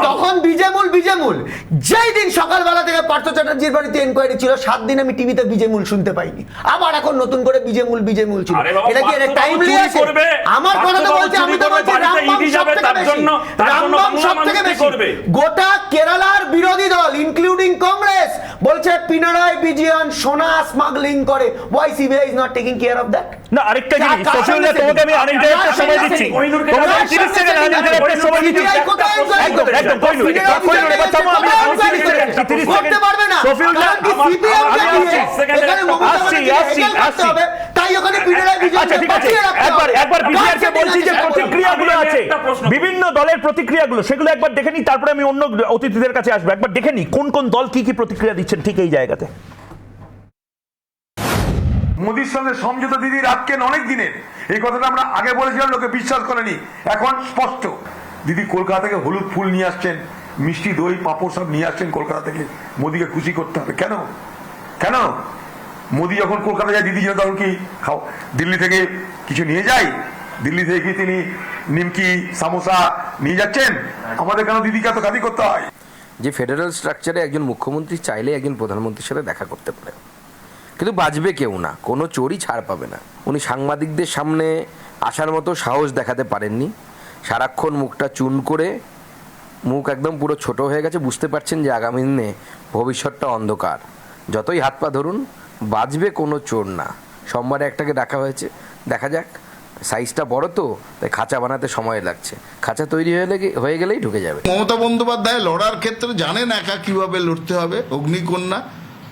তখন বিজেমূল যেই দিন সকালবেলা থেকে পার্থ চ্যাটার্জির বাড়িতে এনকোয়ারি ছিল 7 দিন আমি টিভিতে বিজেমূল শুনতে পাইনি, আবার এখন নতুন করে বিজেমূল ছিল। এটা কি টাইমলি আছে? আমার কথা তো বলছি, আমি তো বলছি রামবাম সবথেকে বেশি। গোটা কেরালার বিরোধী দল ইনক্লুডিং কংগ্রেস বলছে পিনারাই বিজয়ন সোনা স্মাগলিং করে। Y CBI is not taking care of that? না, আরেকটা জিনিস সফিউল্লাহ, তোমাকে আমি আরেকটা সময় দিচ্ছি, তোমাকে 30 সেকেন্ড আরেকটা সময় দিচ্ছি। একদম করতে পারবে না সফিউল্লাহ, তাই ওখানে পিনারাই বিজয়ন একবার বিজেপির কে বলছি যে প্রতিক্রিয়াগুলো আছে, বিভিন্ন দলের প্রতিক্রিয়াগুলো, সেগুলো একবার দেখে নি, তারপরে আমি অন্য অতিথিদের কাছে আসবো। একবার দেখে নি কোন কোন দল কি কি প্রতিক্রিয়া দিচ্ছেন ঠিক এই জায়গাতে। মোদির সঙ্গে সমঝোতা দিদির আজকে অনেক দিনের, এই কথাটা আমরা আগে বলেছিলাম, লোকে বিশ্বাস করেনি, এখন স্পষ্ট। দিদি কলকাতা থেকে হলুদ ফুল নিয়ে আসছেন, মিষ্টি দই পাঁপড় সব নিয়ে আসছেন কলকাতা থেকে, মোদিকে খুশি করতে হবে। কেন কেন মোদি যখন কলকাতা যায় দিদি যেন তখন কি খাও দিল্লি থেকে কিছু নিয়ে যায়? দিল্লি থেকে কি তিনি নিমকি সামোসা নিয়ে যাচ্ছেন? আমাদের কেন দিদিকে এত গাদি করতে হয়? যে ফেডারেল স্ট্রাকচারে একজন মুখ্যমন্ত্রী চাইলে একজন প্রধানমন্ত্রীর সাথে দেখা করতে পারে, কিন্তু বাঁচবে কেউ না, কোনো চোরই ছাড় পাবে না। উনি সাংবাদিকদের সামনে আসার মতো সাহস দেখাতে পারেননি, সারাক্ষণ মুখটা চুন করে, মুখ একদম পুরো ছোট হয়ে গেছে, বুঝতে পারছেন যে আগামী দিনে ভবিষ্যৎটা অন্ধকার। যতই হাত পা ধরুন, বাঁচবে কোনো চোর না। সোমবারে একটাকে ডাকা হয়েছে, দেখা যাক, সাইজটা বড় তো, তাই খাঁচা বানাতে সময় লাগছে, খাঁচা তৈরি হয়ে গেলেই ঢুকে যাবে। মমতা বন্দ্যোপাধ্যায় লড়ার ক্ষেত্রে জানেন একা কিভাবে লড়তে হবে। অগ্নিকন্যা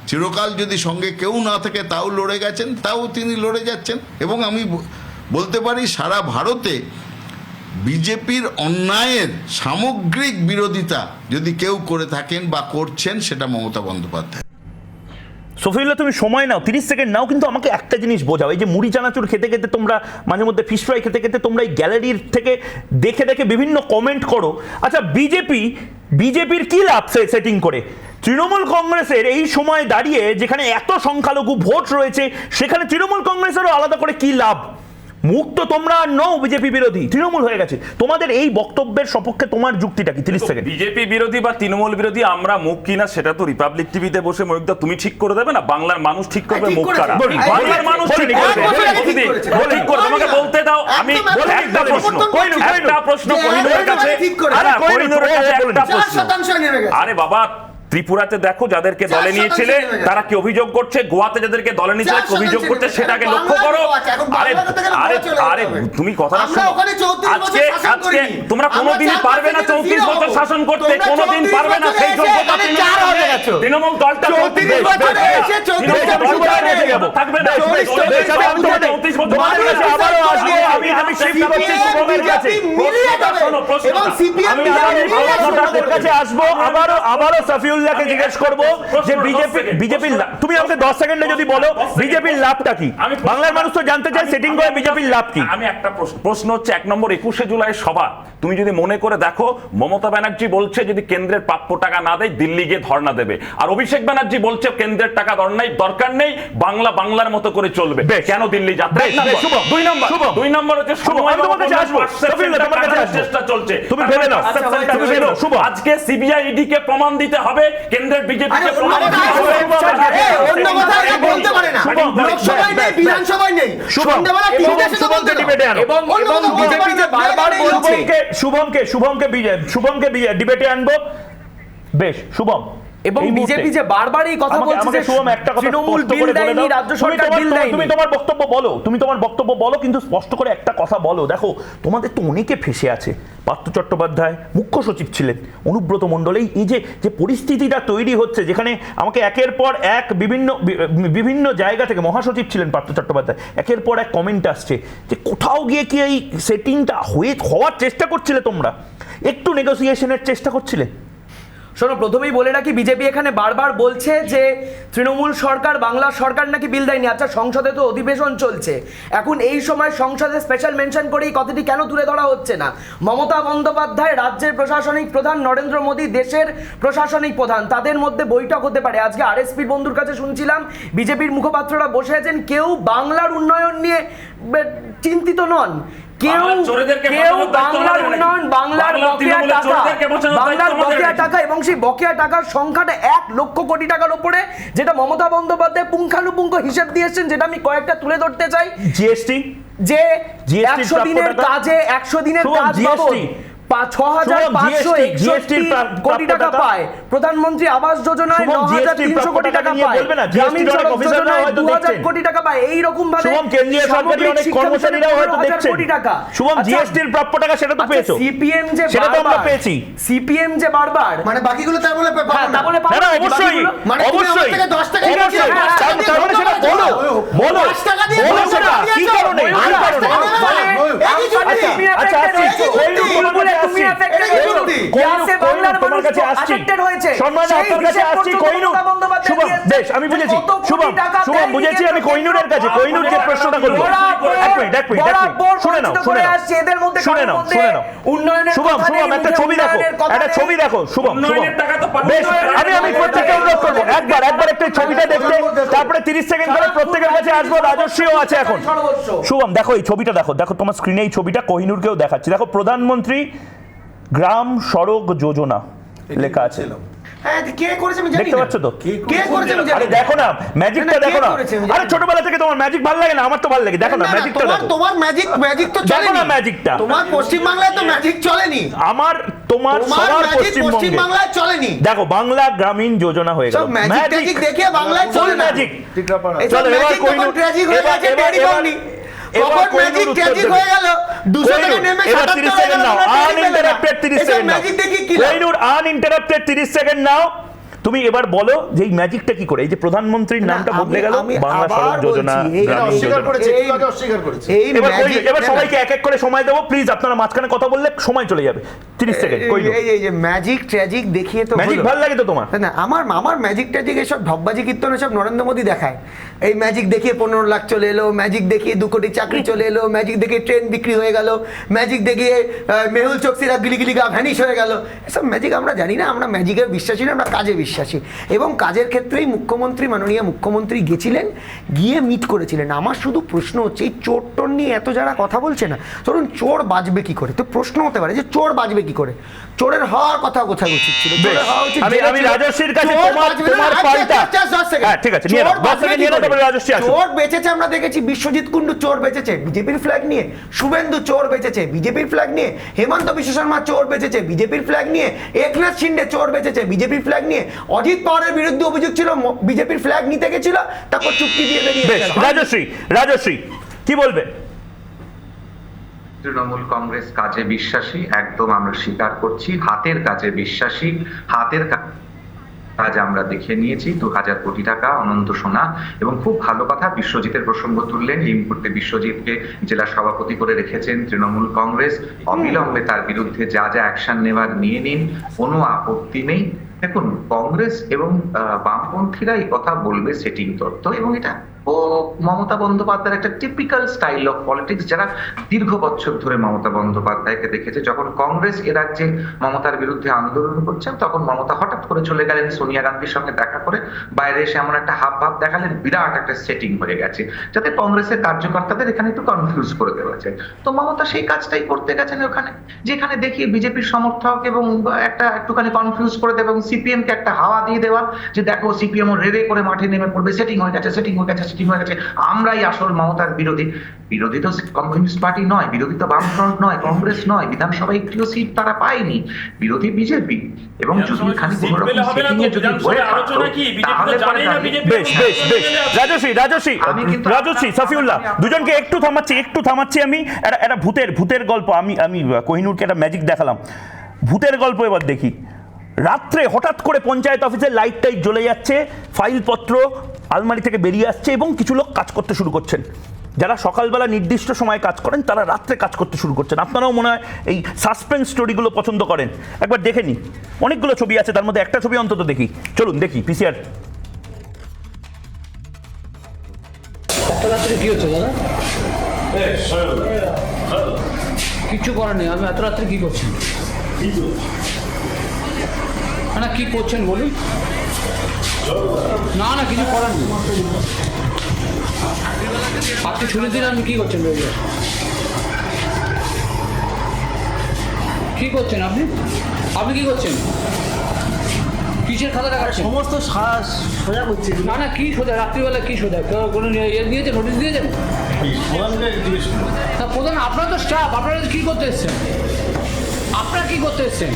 চিরকাল যদি সঙ্গে কেউ না থাকে তাও লড়ে গেছেন, তাও তিনি লড়ে যাচ্ছেন। এবং আমি বলতে পারি সারা ভারতে বিজেপির অন্যায়ের সামগ্রিক বিরোধিতা যদি কেউ করে থাকেন বা করছেন, সেটা মমতা বন্দ্যোপাধ্যায়। সফিউল্লাহ, তুমি সময় নাও, 30 সেকেন্ড নাও, কিন্তু আমাকে একটা জিনিস বোঝাও। এই যে মুড়ি চানাচুর খেতে খেতে তোমরা, মাঝে মধ্যে ফিশ ফ্রাই খেতে খেতে তোমরা এই গ্যালারির থেকে দেখে দেখে বিভিন্ন কমেন্ট করো। আচ্ছা, বিজেপির কি লাভ সেটিং করে? তৃণমূল কংগ্রেসের এই সময় দাঁড়িয়ে যেখানে এত সংখ্যালঘু ভোট রয়েছে, সেখানে তৃণমূল কংগ্রেসেরও আলাদা করে কি লাভ? মুখ তো তোমরা নও বিজেপি বিরোধী, তৃণমূল হয়ে গেছে। তোমাদের এই বক্তব্যের সপক্ষে তোমার যুক্তিটা কি? 30 সেকেন্ড। বিজেপি বিরোধী বা তৃণমূল বিরোধী আমরা মুখ কিনা সেটা তো রিপাবলিক টিভিতে বসে ময়ূকদা তুমি ঠিক করে দেবে না, বাংলার মানুষ ঠিক করবে মুখ কারা। বাংলার মানুষ ঠিক করবে, ঠিক করে তোমাকে বলতে দাও। আমি একটা প্রশ্ন কোহিনূরের কাছে, একটা প্রশ্ন। আরে বাবা, ত্রিপুরাতে দেখো যাদেরকে দলে নিয়েছিলে তারা কি অভিযোগ করছে, গোয়াতে যাদেরকে দলে নিয়েছিলে কি অভিযোগ করছে সেটাকে লক্ষ্য করো। আরে আরে আরে তুমি কথাটা শোনো, আজকে তোমরা কোনোদিনই পারবে না 34 বছর শাসন করতে, কোনোদিন পারবে না। সেই যোগ্যতা তৃণমূল দলটা থাকবে না। আমি শিফট করছি শুভমের কাছে, কাছে আসবো আবারও সাফিউল্লাহকে জিজ্ঞেস করবো যে বিজেপি তুমি আমাকে 10 সেকেন্ডে যদি বলো বিজেপির লাভটা কি? বাংলার মানুষ তো জানতে চায় সেটিং করে বিজেপির লাভ কি। আমি একটা প্রশ্ন হচ্ছে, 1 নম্বর 21শে জুলাই সভা তুমি যদি মনে করে দেখো, মমতা ব্যানার্জি বলছে যদি কেন্দ্রের প্রাপ্য টাকা না দেয় দিল্লি গিয়ে ধর্ণা দেবে, আর অভিষেক ব্যানার্জি বলছে কেন্দ্রের টাকা দরকার নেই, বাংলার মতো করে চলবে, কেন দিল্লি যাত্রা? 2 নম্বর হচ্ছে চেষ্টা চলছে, তুমি ভেবে নাও। আজকে সিবিআই ইডি কে প্রমাণ দিতে হবে, কেন্দ্রের বিজেপিকে প্রমাণ দিতে হবে। অন্য কথা বলতে পারে না, লোকসভায় নেই, বিধানসভায় নেই, সন্ধ্যাবেলা টিভিতে এসে বলতে হবে। এবং বিজেপি যে বারবার বলছে, শুভমকে ডিবেটে আনবো। বেশ, শুভম, এবং বিজেপি যে বারবার এই কথা বলছে যে তৃণমূল বিল দেয়নি, রাজ্য সরকার বিল দেয়নি। তুমি তোমার বক্তব্য বলো, কিন্তু স্পষ্ট করে একটা কথা বলো। দেখো, তোমাদের তো অনেকে ফেসে আছে। পার্থ চট্টোপাধ্যায় মুখ্য সচিব ছিলেন, অনুব্রত মণ্ডল, এই যে পরিস্থিতিটা তৈরি হচ্ছে, যেখানে আমাকে একের পর এক বিভিন্ন জায়গা থেকে, মহাসচিব ছিলেন পার্থ চট্টোপাধ্যায়, একের পর এক কমেন্ট আসছে যে কোথাও গিয়ে কি এই সেটিংটা হওয়ার চেষ্টা করছিলে, তোমরা একটু নেগোসিয়েশনের চেষ্টা করছিলে? শোনো, প্রথমেই বলে রাখি, বিজেপি এখানে বারবার বলছে যে তৃণমূল সরকার, বাংলার সরকার নাকি বিল দেয়নি। আচ্ছা, সংসদে তো অধিবেশন চলছে, এখন এই সময় সংসদে স্পেশাল মেনশন করে এই কথাটি কেন তুলে ধরা হচ্ছে না? মমতা বন্দ্যোপাধ্যায় রাজ্যের প্রশাসনিক প্রধান, নরেন্দ্র মোদী দেশের প্রশাসনিক প্রধান, তাদের মধ্যে বৈঠক হতে পারে। আজকে আরএসপির বন্ধুর কাছে শুনছিলাম বিজেপির মুখপাত্ররা বসে আছেন, কেউ বাংলার উন্নয়ন নিয়ে চিন্তিত নন, কেউ বাংলার উন্নয়ন, বাংলার বকেয়া টাকা এবং সেই বকেয়া টাকার সংখ্যাটা 1 লক্ষ কোটি টাকার উপরে, যেটা মমতা বন্দ্যোপাধ্যায় পুঙ্খানুপুঙ্খ হিসেব দিয়েছেন, যেটা আমি কয়েকটা তুলে ধরতে চাই। জিএসটি, যে 100 দিনের কাজে 100 দিনের কাজ বাবদ 6,561 কোটি টাকা পায়, প্রধানমন্ত্রী আবাস যোজনায় 9,300 কোটি টাকা পায়, গ্রামীণ সড়ক যোজনায় 2,000 কোটি টাকা পায়। এইরকম ভাবে কেন্দ্রীয় সরকারি অনেক কর্মচারীরাও হয়তো দেখছেন কোটি টাকা। শুভম, জিএসটির প্রাপ্য টাকা সেটা তো পেয়েছো, সিপিএম যে সেটা তো আমরা পেয়েছি, সিপিএম যে বারবার মানে বাকিগুলো তাই বলে পাবো না। তা বলে পাবো না, না, অবশ্যই মানে অবশ্যই 10 টাকা অবশ্যই, তার মানে সেটা বলো বলো 10 টাকা দিয়ে বলো সেটা কি কারণে, কি কারণে? আচ্ছা, আসছি তুমি তোমার কাছে আসছি, সম্মান আপনার কাছে আসছি। কোহিনূর, শুভম, বেশ আমি বুঝেছি, শুভম বুঝেছি আমি কোহিনূরের কাছে, কোহিনূর যে প্রশ্নটা করবো, এক মিনিট শুনে নাও শুভম, একটা ছবি দেখো শুভম, বেশ আমি প্রত্যেককে অনুরোধ করবো একবার একটা ছবিটা দেখতে, তারপরে 30 সেকেন্ড ধরে প্রত্যেকের কাছে আসবো, রাজস্বীও আছে এখন। শুভম দেখো এই ছবিটা, দেখো তোমার স্ক্রিনে এই ছবিটা, কোহিনূরকেও দেখাচ্ছি, দেখো প্রধানমন্ত্রী গ্রাম সড়ক যোজনা লেখা আছে, দেখতে পাচ্ছ তো? আরে দেখো না ম্যাজিকটা, দেখো না, আরে ছোটবেলা থেকে তোমার ম্যাজিক ভালো লাগে না? আমার তো ভালো লাগে, দেখো না ম্যাজিকটা, দেখো তোমার ম্যাজিক তো দেখো না ম্যাজিকটা, তোমার পশ্চিম বাংলায় তো ম্যাজিক চলেনি, আমার তোমার সবার পশ্চিম বাংলায় চলেনি। দেখো বাংলা গ্রামীণ যোজনা হয়ে গেল, ম্যাজিক দেখে বাংলায় চলে না, ম্যাজিক। চলো এবার কোহিনূর ট্র্যাজিক হয়ে গেছে, টেলিফোনি কখন ম্যাজিক ট্র্যাজিক হয়ে গেল, 200 টাকা নেমে 30 সেকেন্ড নাও, আনইন্টারাপ্টেড 30 সেকেন্ড নাও, কোহিনূর আনইন্টারাপ্টেড 30 সেকেন্ড নাও। তুমি এবার বলো যে এই ম্যাজিকটা কি করে, এই যে প্রধানমন্ত্রীর নামটা বদলে গেল, বাংলা সড়ক যোজনা, এবার সবাইকে এক এক করে সময় দেবো, প্লিজ আপনারা মাঝখানে কথা বললে সময় চলে যাবে, 30 সেকেন্ড। এই যে ম্যাজিক ট্র্যাজিক দেখিয়ে তো ম্যাজিক ভালো লাগে তো তোমার? না, আমার ম্যাজিক ট্র্যাজিক এসব ঢপবাজি কীর্তন এসব নরেন্দ্র মোদী দেখায়। এই ম্যাজিক দেখিয়ে 15 লাখ চলে এলো, ম্যাজিক দেখিয়ে 2 কোটি চাকরি চলে এলো, ম্যাজিক দেখিয়ে ট্রেন বিক্রি হয়ে গেল, ম্যাজিক দেখিয়ে মেহুল চোকসিরা গিলিগিলি গা ভ্যানিশ হয়ে গেল। এসব ম্যাজিক আমরা জানি না, আমরা ম্যাজিকের বিশ্বাসী না, আমরা কাজে বিশ্বাসী। এবং কাজের ক্ষেত্রেই মাননীয় মুখ্যমন্ত্রী গেছিলেন, গিয়ে মিট করেছিলেন। আমার শুধু প্রশ্ন হচ্ছে, এই চোর টোর নিয়ে এত যারা কথা বলছে না, ধরুন চোর বাঁচবে কি করে, তো প্রশ্ন হতে পারে যে চোর বাঁচবে কি করে, চোরের হওয়ার কথা কোথায় উচিত ছিল, আমি রাজস্বীর কাছে তোমার পাল্টা, ঠিক আছে নিয়ে নাও, 10 সেকেন্ড নিয়ে নাও, তারপরে রাজস্বী আসো। চোর বেঁচেছে আমরা দেখেছি, বিশ্বজিৎ কুন্ডু চোর বেঁচেছে বিজেপির ফ্ল্যাগ নিয়ে, শুভেন্দু চোর বেঁচেছে বিজেপির ফ্ল্যাগ নিয়ে, হেমন্ত বিশ্ব শর্মা চোর বেঁচেছে বিজেপির ফ্ল্যাগ নিয়ে, একনাথ শিন্ডে চোর বেঁচেছে বিজেপির ফ্ল্যাগ নিয়ে, অজিত পাওয়ারের বিরুদ্ধে অভিযোগ ছিল বিজেপির ফ্ল্যাগ নিতে গেছিল, তারপর চুক্তি দিয়ে বেরিয়ে গেল। রাজশ্রী কি বলবে? তৃণমূল কংগ্রেস কাজে বিশ্বাসী, একদম আমরা স্বীকার করছি, হাতের কাজে বিশ্বাসী, হাতের কাজ আমরা দেখে নিয়েছি, 2000 কোটি টাকা অনন্ত সোনা। এবং খুব ভালো কথা বিশ্বজিতের প্রসঙ্গ তুললেন, এই মুহূর্তে বিশ্বজিৎকে জেলা সভাপতি করে রেখেছেন তৃণমূল কংগ্রেস, অবিলম্বে তার বিরুদ্ধে যা অ্যাকশন নেওয়ার নিয়ে নিন, কোনো আপত্তি নেই। দেখুন কংগ্রেস এবং বামপন্থীরা এই কথা বলবে সেটিং তত্ত্ব, এবং এটা মমতা বন্দ্যোপাধ্যায়ের একটা টিপিক্যাল স্টাইল অফ পলিটিক্স, যারা দীর্ঘ বছর ধরে মমতা বন্দ্যোপাধ্যায়কে দেখেছে। যখন কংগ্রেস এ রাজ্যে মমতার বিরুদ্ধে আন্দোলন করছেন, তখন মমতা হঠাৎ করে চলে গেলেন সোনিয়া গান্ধীর সঙ্গে দেখা করে, বাইরে এসে এমন একটা হাব ভাব দেখালেন, বিরাট একটা সেটিং হয়ে গেছে, যাতে কংগ্রেসের কার্যকর্তাদের এখানে একটু কনফিউজ করে দেওয়া যায়। তো মমতা সেই কাজটাই করতে গেছেন ওখানে, যেখানে দেখিয়ে বিজেপির সমর্থক এবং একটুখানি কনফিউজ করে দেবে, এবং সিপিএম কে একটা হাওয়া দিয়ে দেওয়া যে দেখো সিপিএম রেড়ে করে মাঠে নেমে পড়বে, সেটিং হয়ে গেছে, আমরাই আসল মমতার বিরোধী। বিরোধী তো কমিউনিস্ট পার্টি নয়, বিরোধী তো বামফ্রন্ট নয়, কংগ্রেস নয়, বিধানসভায় একটিও সিট তারা পায়নি, বিরোধী বিজেপি। এবং যদি এখানে কোনো রকম সেটিং এ যদি হয়ে থাকতো, তাহলে রাজশ্রী সফিউল্লাহ দুজনকে একটু থামাচ্ছি আমি। একটা ভূতের গল্প, আমি কোহিনূরকে একটা ম্যাজিক দেখালাম, ভূতের গল্প এবার দেখি। রাত্রে হঠাৎ করে পঞ্চায়েত অফিসের লাইট জ্বলে যাচ্ছে, ফাইলপত্র আলমারি থেকে বেরিয়ে আসছে এবং কিছু লোক কাজ করতে শুরু করছেন। যারা সকালবেলা নির্দিষ্ট সময় কাজ করেন তারা রাত্রে কাজ করতে শুরু করছেন। আপনারাও মনে হয় এই সাসপেন্স স্টোরিগুলো পছন্দ করেন। একবার দেখে নিই, অনেকগুলো ছবি আছে, তার মধ্যে একটা ছবি অন্তত দেখি। চলুন দেখি পিসিআর। কি হচ্ছে দাদা? কিচ্ছু করার নেই। আমি এত রাত্রে কি করছেন? না কি করছেন বলুন? না না কিছু করার নেই। আপনি ছুটি দিন, আপনি কি করছেন? কি করছেন আপনি? আপনি কি করছেন? কিসের খাতা দেখাচ্ছেন? সমস্ত সোজা করছি। না না কি সোজা? রাত্রিবেলা কি সোজা? কোনো দিয়েছে, নোটিশ দিয়েছেন? তা প্রধান আপনারা তো স্টাফ, আপনারা কি করতে এসছেন? আপনারা কি করতে এসছেন?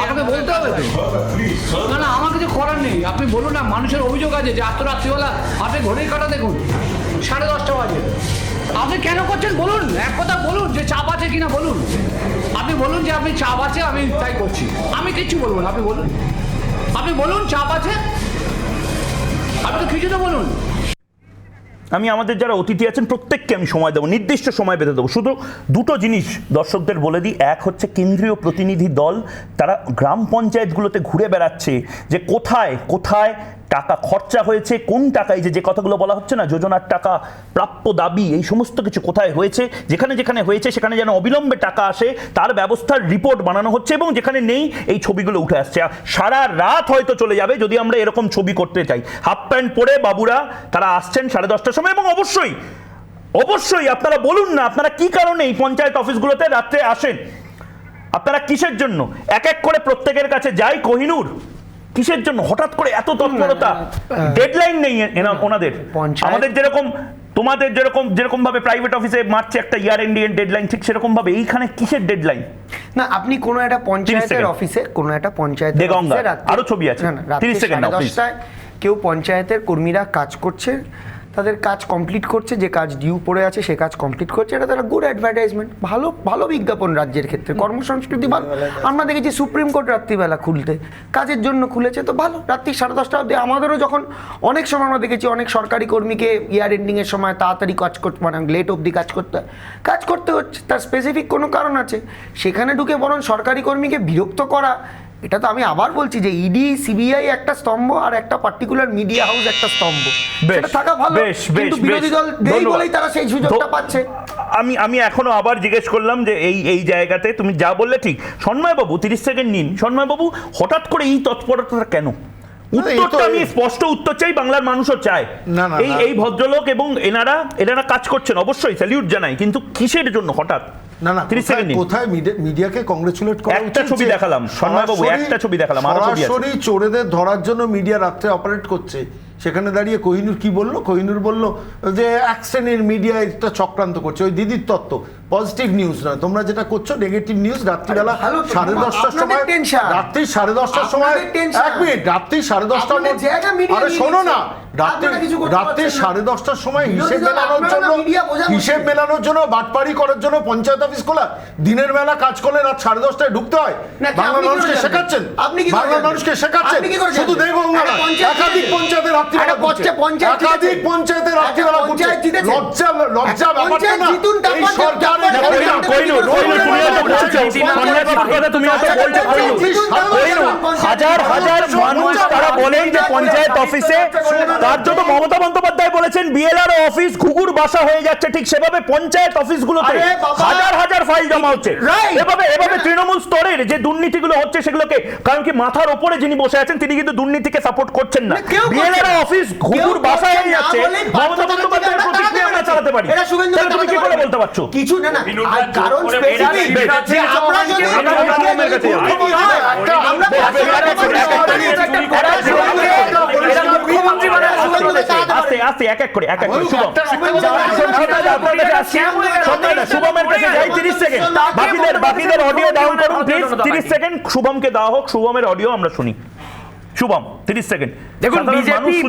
আপনাকে বলতে হবে তো। না না আমার কিছু করার নেই। আপনি বলুন না, মানুষের অভিযোগ আছে যে এত রাত্রিবেলা আপনি ঘড়ির কাটা দেখুন 10:30 বাজে। আপনি কেন করছেন বলুন, এক কথা বলুন যে চাপ আছে কিনা বলুন। আপনি বলুন যে আপনি চাপ আছে, আমি তাই করছি। আমি কিচ্ছু বলবো না, আপনি বলুন। আপনি বলুন চাপ আছে, আপনি তো কিছু তো বলুন। আমি আমাদের যারা অতিথি আছেন প্রত্যেককে আমি সময় দেবো, নির্দিষ্ট সময় বেঁধে দেবো। শুধু দুটো জিনিস দর্শকদের বলে দিই। এক হচ্ছে কেন্দ্রীয় প্রতিনিধি দল, তারা গ্রাম পঞ্চায়েতগুলোতে ঘুরে বেড়াচ্ছে যে কোথায় কোথায় টাকা খরচা হয়েছে, কোন টাকায় যে কথাগুলো বলা হচ্ছে না, যোজনার টাকা, প্রাপ্য দাবি, এই সমস্ত কিছু কোথায় হয়েছে, যেখানে যেখানে হয়েছে সেখানে যেন অবিলম্বে টাকা আসে তার ব্যবস্থার রিপোর্ট বানানো হচ্ছে, এবং যেখানে নেই এই ছবিগুলো উঠে আসছে। সারা রাত হয়তো চলে যাবে যদি আমরা এরকম ছবি করতে চাই। হাফ প্যান্ট পরে বাবুরা তারা আসছেন 10:30টার সময়, এবং অবশ্যই অবশ্যই আপনারা বলুন না আপনারা কি কারণে এই পঞ্চায়েত অফিসগুলোতে রাত্রে আসেন, আপনারা কিসের জন্য। এক এক করে প্রত্যেকের কাছে যাই। কোহিনূর, কিসের জন্য হঠাৎ করে এত তৎপরতা? ডেডলাইন নেই ওনাদের। আমাদের যেরকম তোমাদের যেরকম ভাবে প্রাইভেট অফিসে মার্চে একটা ইয়ার এন্ডিং ডেডলাইন, ঠিক সেরকম ভাবে এইখানে কিসের ডেডলাইন? না আপনি কোনো একটা পঞ্চায়েতের অফিসে, কোনো একটা পঞ্চায়েতের অফিসে আরো ছবি আছে, 30 সেকেন্ড 10:30টায় কেউ পঞ্চায়েতের কর্মীরা কাজ করছে, তাদের কাজ কমপ্লিট করছে, যে কাজ ডিউ পড়ে আছে সে কাজ কমপ্লিট করছে। এটা তারা গুড অ্যাডভার্টাইজমেন্ট, ভালো ভালো বিজ্ঞাপন রাজ্যের ক্ষেত্রে। কর্মসংস্কৃতি ভালো। আমরা দেখেছি সুপ্রিম কোর্ট রাত্রিবেলা খুলতে কাজের জন্য খুলেছে, তো ভালো। রাত্রি 10:30 অবধি আমাদেরও যখন অনেক সময় আমরা দেখেছি অনেক সরকারি কর্মীকে ইয়ার এন্ডিংয়ের সময় তাড়াতাড়ি কাজ করতে, মানে লেট অবধি কাজ করতে হচ্ছে, তার স্পেসিফিক কোনো কারণ আছে। সেখানে ঢুকে বরং সরকারি কর্মীকে বিরক্ত করা, এটা তো আমি আবার বলছি যে ইডি সিবিআই একটা স্তম্ভ আর একটা পার্টিকুলার মিডিয়া হাউস একটা স্তম্ভ, সেটা থাকা ভালো। কিন্তু বিরোধী দল দেই বলেই তারা সেই সুযোগটা পাচ্ছে। আমি এখনো আবার জিজ্ঞেস করলাম যে এই জায়গাতে তুমি যা বললে ঠিক। সন্ময় বাবু 30 সেকেন্ড নিন। সন্ময় বাবু, হঠাৎ করে এই তৎপরতা কেন? উত্তরটা আমি স্পষ্ট উত্তর চাই, বাংলার মানুষও চায়। এই ভদ্রলোক এবং এনারা কাজ করছেন, অবশ্যই স্যালিউট জানাই, কিন্তু কিসের জন্য হঠাৎ? না না, 30 সেকেন্ড কোথায় মিডিয়াকে কংগ্রেচুলেট করা উচিত? একটা ছবি দেখালাম সন্ময় বাবু, একটা ছবি দেখালাম, আরো ছবি আছে। সরাসরি চোরেদের ধরার জন্য মিডিয়া রাত্রে অপারেট করছে। সেখানে দাঁড়িয়ে কোহিনূর কি বললো? কোহিনূর বলল যে এক শ্রেণীর মিডিয়া এটা চক্রান্ত করছে। ওই দিদির তত্ত্ব, পজিটিভ নিউজ নয়, তোমরা যেটা করছো নেগেটিভ নিউজ। রাত্রিবেলা 10:30টার সময়, রাত্রি 10:30টার সময়, এক মিনিট, রাত্রি 10:30টার মধ্যে, আরে শোনো না, রাত্রি 10:30টার সময় হিসেব মেলানোর জন্য বাটপাড়ি করার জন্য পঞ্চায়েত অফিস খোলা। দিনের বেলা কাজ করলে রাত 10:30টায় ঢুকতে হয়। বাংলার মানুষকে শেখাচ্ছেন, বাংলার মানুষকে শেখাচ্ছেন শুধু দেখুন একাধিক পঞ্চায়েতের একাধিক পঞ্চায়েতের রাত্রিবেলা লজ্জা ব্যাপারটা না। এই সরকারের হাজার হাজার মানুষ তারা বলেন যে পঞ্চায়েত অফিসে, তার জন্য মমতা বন্দ্যোপাধ্যায় বলেছেন বিএলআর অফিস ঘুঘুর বাসা হয়ে যাচ্ছে, ঠিক সেভাবে পঞ্চায়েত অফিসগুলোতে হাজার হাজার ফাইল জমা হচ্ছে। এভাবে তৃণমূল স্তরের যে দুর্নীতিগুলো হচ্ছে সেগুলোকে, কারণ কি মাথার উপরে যিনি বসে আছেন তিনি কিন্তু দুর্নীতিকে সাপোর্ট করছেন না। বিএলআর অফিস ঘুঘুর বাসা হয়ে যাচ্ছে, মমতা বন্দ্যোপাধ্যায়ের প্রতিক্রিয়া আমরা চালাতে পারি। তাহলে তুমি কি করে বলতে পারছো? কিছু না না, কারণ স্পেসিফিক যে আমরা যদি এক এক করে শুভমের কাছে যাই। 30 সেকেন্ড, বাকিদের অডিও ডাউন করুন প্লিজ। 30 সেকেন্ড শুভমকে দেওয়া হোক, শুভমের অডিও আমরা শুনি। শুভম 30 সেকেন্ড। দেখুন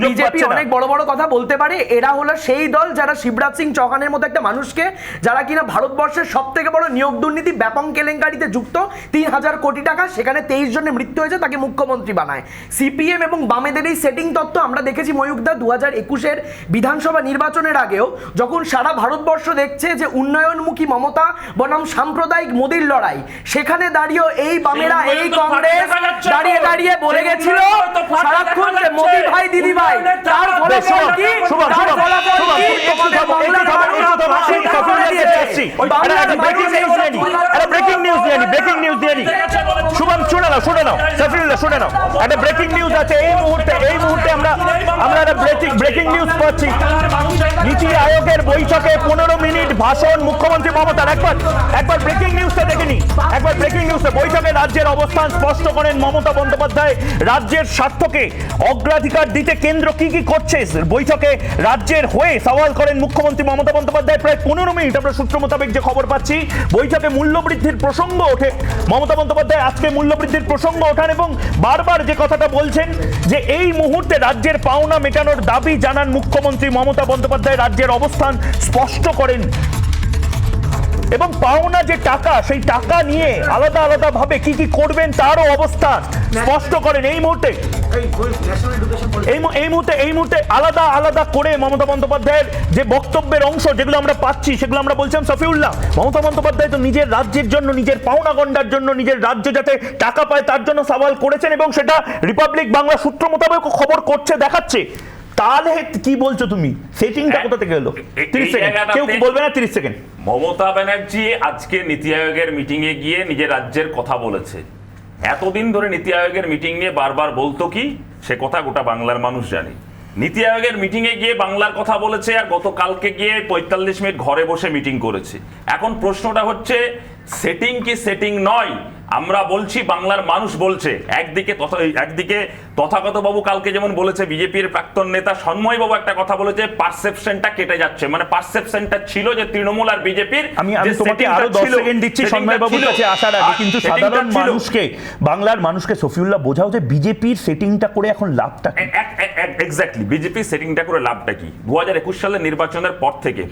বিজেপি অনেক বড় বড় কথা বলতে পারে, এরা হলো সেই দল যারা শিবরাজ সিং চৌহানের মতো একটা মানুষকে, যারা কিনা ভারতবর্ষের সব থেকে বড় নিয়োগ দুর্নীতি ব্যাপক কেলেঙ্কারিতে যুক্ত, 3,000 কোটি টাকা, সেখানে 23 জনের মৃত্যু হয়েছে, তাকে মুখ্যমন্ত্রী বানায়। সিপিএম এবং বামেদের এই সেটিং তত্ত্ব আমরা দেখেছি ময়ূকদা 2021-এর বিধানসভা নির্বাচনের আগেও, যখন সারা ভারতবর্ষ দেখছে যে উন্নয়নমুখী মমতা বনাম সাম্প্রদায়িক মোদির লড়াই, সেখানে দাঁড়িয়েও এই বামেরা, এই কংগ্রেস দাঁড়িয়ে দাঁড়িয়ে বলে গেছিল সারাক্ষণ যে মোদি ভাই দিদি ভাই, তার ফলাফল কি? তার ফলাফল কি? তোমাদের বাংলার ব্রেকিং নিউজ দিয়ে নি শুভম, শুনে নাও সাফিউল্লাহ, শুনে নাও, একটা ব্রেকিং নিউজ আছে এই মুহূর্তে আমরা একটা ব্রেকিং নিউজ পাচ্ছি। নীতি আয়োগের বৈঠকে 15 মিনিট ভাষণ মুখ্যমন্ত্রী মমতার। একবার ব্রেকিং নিউজটা দেখে নি, একবার ব্রেকিং নিউজে বৈঠকে রাজ্যের অবস্থান স্পষ্ট করেন মমতা বন্দ্যোপাধ্যায়। রাজ্যের স্বার্থকে অগ্রাধিকার দিতে কেন্দ্র কি করছে বৈঠকে রাজ্যের হয়ে সওয়াল করেন মুখ্যমন্ত্রী মমতা বন্দ্যোপাধ্যায়। প্রায় 15 মিনিট আমরা সূত্র মোতাবেক যে খবর পাচ্ছি, বৈঠকে মূল্যবৃদ্ধির প্রসঙ্গ ওঠে। মমতা বন্দ্যোপাধ্যায় আজকে মূল্যবৃদ্ধির প্রসঙ্গ ওঠান এবং বারবার যে কথাটা বলছেন যে এই মুহূর্তে রাজ্যের পাওনা মেটানোর দাবি জানান মুখ্যমন্ত্রী মমতা বন্দ্যোপাধ্যায়। রাজ্যের অবস্থান স্পষ্ট করেন এবং পাওনা যে টাকা, সেই টাকা নিয়ে আলাদা আলাদা ভাবে কি করবেন তারও অবস্থান স্পষ্ট করেন। এই মুহূর্তে আলাদা আলাদা করে মমতা বন্দ্যোপাধ্যায়ের যে বক্তব্যের অংশ যেগুলো আমরা পাচ্ছি, সেগুলো আমরা বলছিলাম সফিউল্লাহ, মমতা বন্দ্যোপাধ্যায় তো নিজের রাজ্যের জন্য, নিজের পাওনা গন্ডার জন্য, নিজের রাজ্য যাতে টাকা পায় তার জন্য সওয়াল করেছেন এবং সেটা রিপাবলিক বাংলা সূত্র মোতাবেক খবর করছে, দেখাচ্ছে। তাহলে কি বলছো তুমি? সেটিংটা কোথা থেকে এলো? 30 সেকেন্ড, কেউ বলবে না, 30 সেকেন্ড। মমতা ব্যানার্জি আজকে নীতি আয়োগের মিটিং এ গিয়ে নিজের রাজ্যের কথা বলেছে। এতদিন ধরে নীতি আয়োগের মিটিং নিয়ে বারবার বলতো কি, সে কথা গোটা বাংলার মানুষ জানে। নীতি আয়োগের মিটিং এ গিয়ে বাংলার কথা বলেছে, আর গতকালকে গিয়ে 45 মিনিট ঘরে বসে মিটিং করেছে। এখন প্রশ্নটা হচ্ছে সেটিং কি সেটিং নয়? আমরা বলছি, বাংলার মানুষ বলছে। একদিকে তথাগত বাবু কালকে যেমন বলেছে, বিজেপির প্রাক্তন নেতা সন্ময় বাবু একটা কথা বলেছে, পারসেপশনটা কেটে যাচ্ছে। মানে পারসেপশনটা ছিল যে তৃণমূল আর বিজেপির, আমি তোমাকে আরো 10 সেকেন্ড দিচ্ছি সন্ময় বাবুর কাছে আসার আগে, কিন্তু সাধারণ মানুষকে, বাংলার মানুষকে সফিউল্লাহ বোঝাও যে বিজেপির সেটিংটা করে এখন লাভটা কি? এক্স্যাক্টলি, বিজেপির সেটিংটা করে লাভটা কি? 2021 সালের নির্বাচনের পর থেকে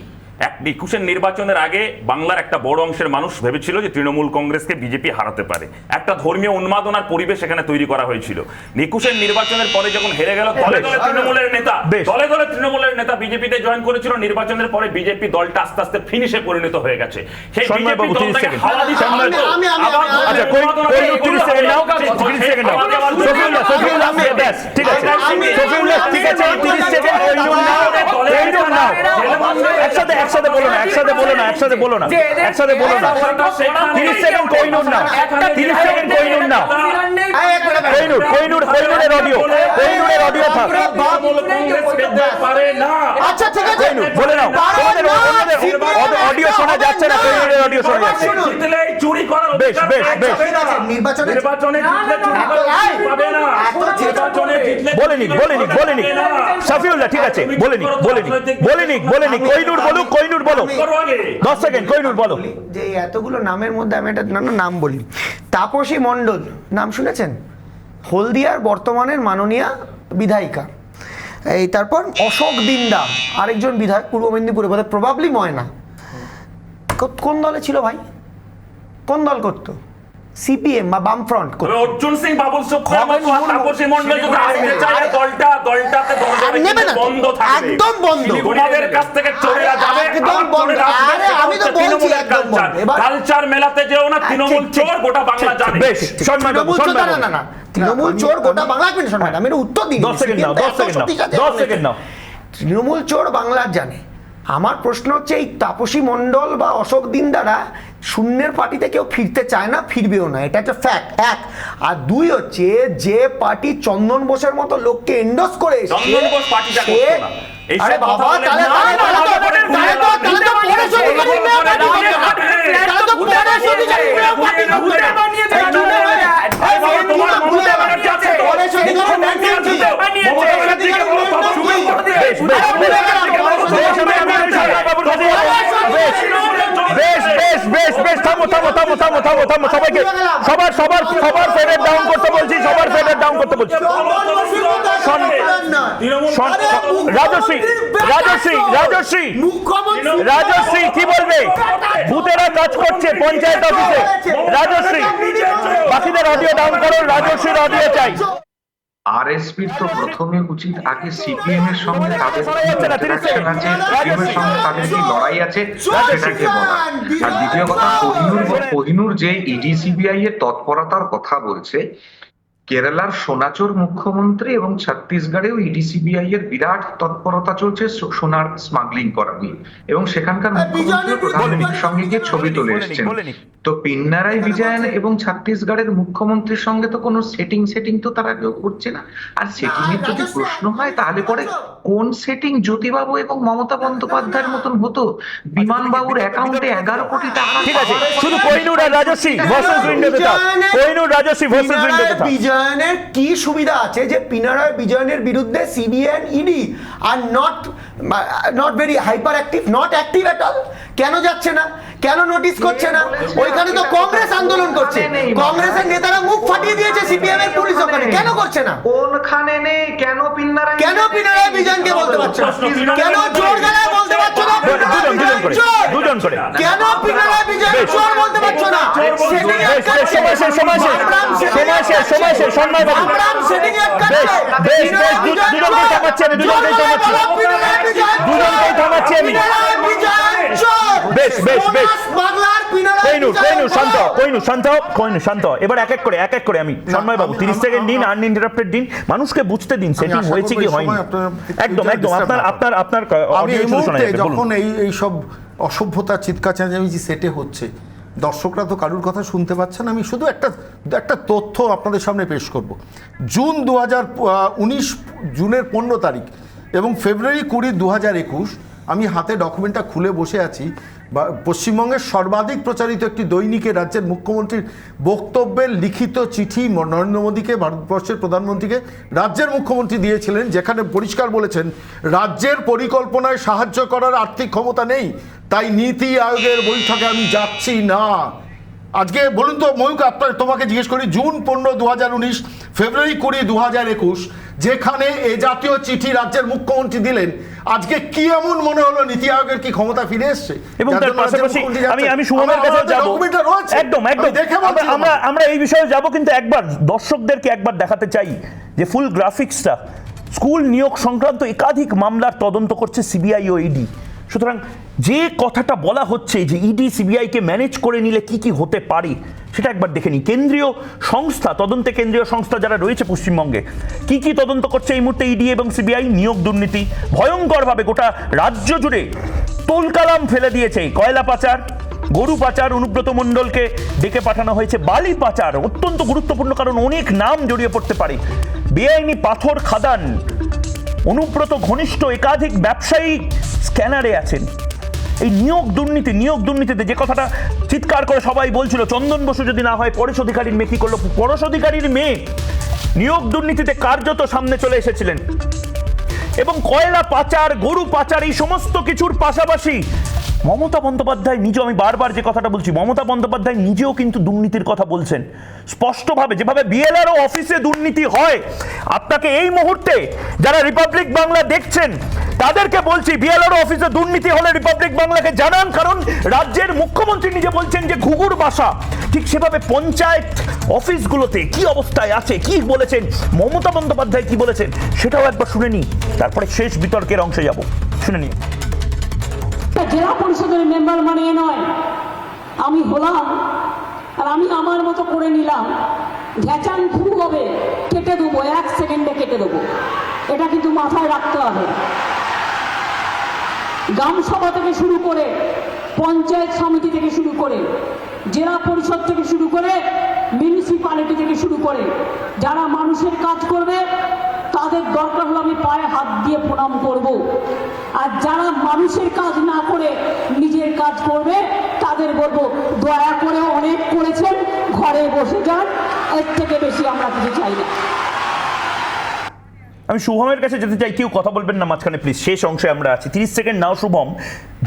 21-এর নির্বাচনের আগে বাংলার একটা বড় অংশের মানুষ ভেবেছিল যে তৃণমূল কংগ্রেসকে বিজেপি হারাতে পারে। একটা ধর্মীয় উন্মাদনার পরিবেশ এখানে তৈরি করা হয়েছিল। 21-এর নির্বাচনের পরে যখন হেরে গেল, দলে দলে তৃণমূলের নেতা বিজেপিতে জয়েন করেছিল। নির্বাচনের পরে বিজেপি দলটা আস্তে আস্তে ফিনিশে পরিণত হয়ে গেছে। সেই বিজেপি দলটাকে হাওয়া দিতে একসাথে বলো না 30 সেকেন্ড কোহিনূর নাও, 30 সেকেন্ড কোহিনূর নাও, কোহিনূরের অডিও থাক। আচ্ছা ঠিক আছে, বলে নাও, তোমাদের অডিও শোনা যাচ্ছে না, কোহিনূরের অডিও শোনা যাচ্ছে। চুরি করার বেশ নির্বাচনে বলেনি সাফিউল্লাহ, ঠিক আছে, বলেনি কোহিনূর বলো 10 সেকেন্ড, কোহিনূর বলো। যে এতগুলো নামের মধ্যে আমি একটা নাম বলি, তাপসী মণ্ডল নাম শুনেছেন? হলদিয়ার বর্তমানের মাননীয়া বিধায়িকা। এই তারপর অশোক দিন্দা, আরেকজন বিধায়ক পূর্ব মেদিনীপুরে, বোধহয় প্রবাবলি ময়না। কোন দলে ছিল ভাই? কোন দল করতো? সিপিএম বা বামফ্রন্ট। অর্জুন সিং বাবুল তাপসী মণ্ডল যদি আসতে চায়, দলটাতে বন্ধ থাকবে, একদম বন্ধ। তোমাদের কাছ থেকে চোরেরা যাবে, একদম বন্ধ। আরে আমি তো বলছি একদম বন্ধ। কালচার মেলাতে যেও না, তৃণমূল চোর গোটা বাংলা জানে। বেশ, না তৃণমূল চোর গোটা বাংলা জানে। শোন ম্যাডাম, এর উত্তর দিন। 10 সেকেন্ড নাও। তৃণমূল চোর বাংলার জানে। আমার প্রশ্ন হচ্ছে, এই তাপসী মণ্ডল বা অশোক দিনদারা শূন্যের পার্টিতে কেউ ফিরতে চায় না, ফিরবেও না, এটা একটা ফ্যাক্ট, এক। আর দুই হচ্ছে, যে পার্টি চন্দন বোসের মতো লোককে এন্ডোর্স করে বেশ সবাইকে সবার ফেডার ডাউন করতে বলছি, সবার ফেডার ডাউন করতে বলছি। রাজশ্রী কি বলবে? ভূতেরা কাজ করছে পঞ্চায়েত অফিসে। রাজশ্রী, বাকিদের অডিও ডাউন করো, রাজশ্রীর অডিও চাই। আরএসপির তো প্রথমে উচিত আগে সিপিএম এর সঙ্গে তাদের ইন্টারাকশন আছে, সিপিএম এর সঙ্গে তাদের কি লড়াই আছে সেটাকে বলা। আর দ্বিতীয় কথা, কোহিনুর যে ইডি সিবিআই এর তৎপরতার কথা বলছে, কেরালার সোনাচোর মুখ্যমন্ত্রী এবং ছত্তিশগড়েও ইডি সিবিআই এর বিরাট তৎপরতা চলছে সোনার স্মাগলিং করা নিয়ে, এবং সেখানকার মুখ্যমন্ত্রী প্রধানমন্ত্রীর সঙ্গে গিয়ে ছবি তুলে এসেছেন। তো পিন্নারাই বিজয়ন এবং ছত্তিশগড়ের মুখ্যমন্ত্রীর সঙ্গে তো কোনো সেটিং তো তারা কেউ করছে না। আর সেটিং এর যদি প্রশ্ন হয় তাহলে পরে কোন সেটিং জ্যোতিবাবু এবং মমতা বন্দ্যোপাধ্যায়ের মতন হতো? বিমানবাবুর অ্যাকাউন্টে 11 কোটি টাকা। ঠিক আছে, শুধু কোহিনুর আর রাজশ্রী ভার্সেস উইন্ডোতে থাক। কোহিনুর রাজশ্রী ভার্সেস উইন্ডোতে থাক। বিজয়নের কি সুবিধা আছে যে পিনারায় বিজয়নের বিরুদ্ধে CBI ED are not very hyperactive, not active at all? কেন যাচ্ছে না? কেন নোটিস করছে না? ওইখানে তো কংগ্রেস আন্দোলন করছে, কংগ্রেসের নেতারা মুখ ফাটিয়ে দিয়েছে সিপিএম এর পুলিশ ওখানে। কেন করছে না? কোনখানে নেই? কেন পিনারায় বিজয়নকে বলতে পারছো না? কেন জোর গলায় বলতে পারছো না? দুজন করে কেন পিনারায় বিজয়ন চোর বলতে পারছো না? এবার এক এক করে আমি সন্ময় বাবু 30 সেকেন্ড দিন, আনইন্টারাপ্টেড দিন, মানুষকে বুঝতে দিন সেটিং হয়েছে কি হয়নি। একদম আপনার যখন এই সব অসভ্যতা চিৎকার চেঁচামেচি সেটে হচ্ছে, দর্শকরা তো কারুর কথা শুনতে পাচ্ছেন। আমি শুধু একটা তথ্য আপনাদের সামনে পেশ করব। জুন 2019 জুনের 15 তারিখ এবং ফেব্রুয়ারি 20, 2021, আমি হাতে ডকুমেন্টটা খুলে বসে আছি। পশ্চিমবঙ্গের সর্বাধিক প্রচারিত একটি দৈনিকে রাজ্যের মুখ্যমন্ত্রীর বক্তব্যের লিখিত চিঠি নরেন্দ্র মোদীকে, ভারতবর্ষের প্রধানমন্ত্রীকে রাজ্যের মুখ্যমন্ত্রী দিয়েছিলেন, যেখানে পরিষ্কার বলেছেন রাজ্যের পরিকল্পনায় সাহায্য করার আর্থিক ক্ষমতা নেই, তাই নীতি আয়োগের বৈঠকে আমি যাচ্ছি না। আজকে বলুন তো ময়ূক, তোমাকে জিজ্ঞেস করি, জুন 15, 2019, ফেব্রুয়ারি 20, 2021, যেখানে এ জাতীয় চিঠি রাজ্যের মুখ্যমন্ত্রী দিলেন, আজকে কি এমন মনে হলো নীতি আয়োগের কি ক্ষমতা ফিরে এসছে? এবং তার পাশাপাশি আমি সুমনের কাছে যাব, একদম আমরা এই বিষয়ে যাব, কিন্তু একবার দর্শকদেরকে একবার দেখাতে চাই যে ফুল গ্রাফিক্সটা। স্কুল নিয়োগ সংক্রান্ত একাধিক মামলার তদন্ত করছে সিবিআই ও ইডি। সুতরাং যে কথাটা বলা হচ্ছে যে ইডি সিবিআইকে ম্যানেজ করে নিলে কি কি হতে পারে, সেটা একবার দেখে নিই। কেন্দ্রীয় সংস্থা, তদন্তে কেন্দ্রীয় সংস্থা যারা রয়েছে পশ্চিমবঙ্গে, কি কি তদন্ত করছে এই মুহূর্তে ইডি এবং সিবিআই? নিয়োগ দুর্নীতি ভয়ঙ্করভাবে গোটা রাজ্য জুড়ে তোলকালাম ফেলে দিয়েছে। কয়লা পাচার, গরু পাচার, অনুব্রত মণ্ডলকে ডেকে পাঠানো হয়েছে। বালি পাচার অত্যন্ত গুরুত্বপূর্ণ, কারণ অনেক নাম জড়িয়ে পড়তে পারে। বেআইনি পাথর খাদান, অনুব্রত ঘনিষ্ঠ একাধিক ব্যবসায়ী স্ক্যানারে আছেন। এই নিয়োগ দুর্নীতিতে যে কথাটা চিৎকার করে সবাই বলছিল, চন্দন বসু যদি না হয় পরেশ অধিকারীর মেয়ে কি করলো? পরেশ অধিকারীর মেয়ে নিয়োগ দুর্নীতিতে কার্যত সামনে চলে এসেছিলেন। এবং কয়লা পাচার, গরু পাচার, এই সমস্ত কিছুর পাশাপাশি মমতা বন্দ্যোপাধ্যায় নিজেও, আমি বারবার যে কথাটা বলছি, মমতা বন্দ্যোপাধ্যায় নিজেও কিন্তু দুর্নীতির কথা বলছেন স্পষ্টভাবে। যেভাবে বিএলআরও অফিসে দুর্নীতি হয়, আপনাকে এই মুহূর্তে যারা রিপাবলিক বাংলা দেখছেন তাদেরকে বলছি, বিএলআরও অফিসে দুর্নীতি হলে রিপাবলিক বাংলাকে জানান, কারণ রাজ্যের মুখ্যমন্ত্রী নিজে বলছেন যে ঘুঘুর বাসা। ঠিক সেভাবে পঞ্চায়েত অফিসগুলোতে কি অবস্থায় আছে, কি বলেছেন মমতা বন্দ্যোপাধ্যায়, কি বলেছেন সেটাও একবার শুনে নিই, তারপরে শেষ বিতর্কের অংশে যাব। শুনে নিই। জেলা পরিষদের মেম্বার মানে এ নয় আমি হলাম আর আমি আমার মতো করে নিলাম, ঘ্যাচাং খুব হবে, কেটে দেবো, 1 সেকেন্ডে কেটে দেবো। এটা কিন্তু মাথায় রাখতে হবে। গ্রাম সভা থেকে শুরু করে, পঞ্চায়েত সমিতি থেকে শুরু করে, জেলা পরিষদ থেকে শুরু করে, মিউনিসিপ্যালিটি থেকে শুরু করে, যারা মানুষের কাজ করবে তাদের দরকার হলে আমি পায়ে হাত দিয়ে প্রণাম করব। আর যারা মানুষের কাজ না করে নিজের কাজ করবে তাদের বলবো দয়া করে অনেক করেছেন, ঘরে বসে যান, এর থেকে বেশি আমরা কিছু চাই না। আমি শুভমের কাছে যেতে চাই, কেউ কথা বলবেন না মাঝখানে প্লিজ, শেষ অংশে আমরা আছি, 30 সেকেন্ড নাও। শুভম,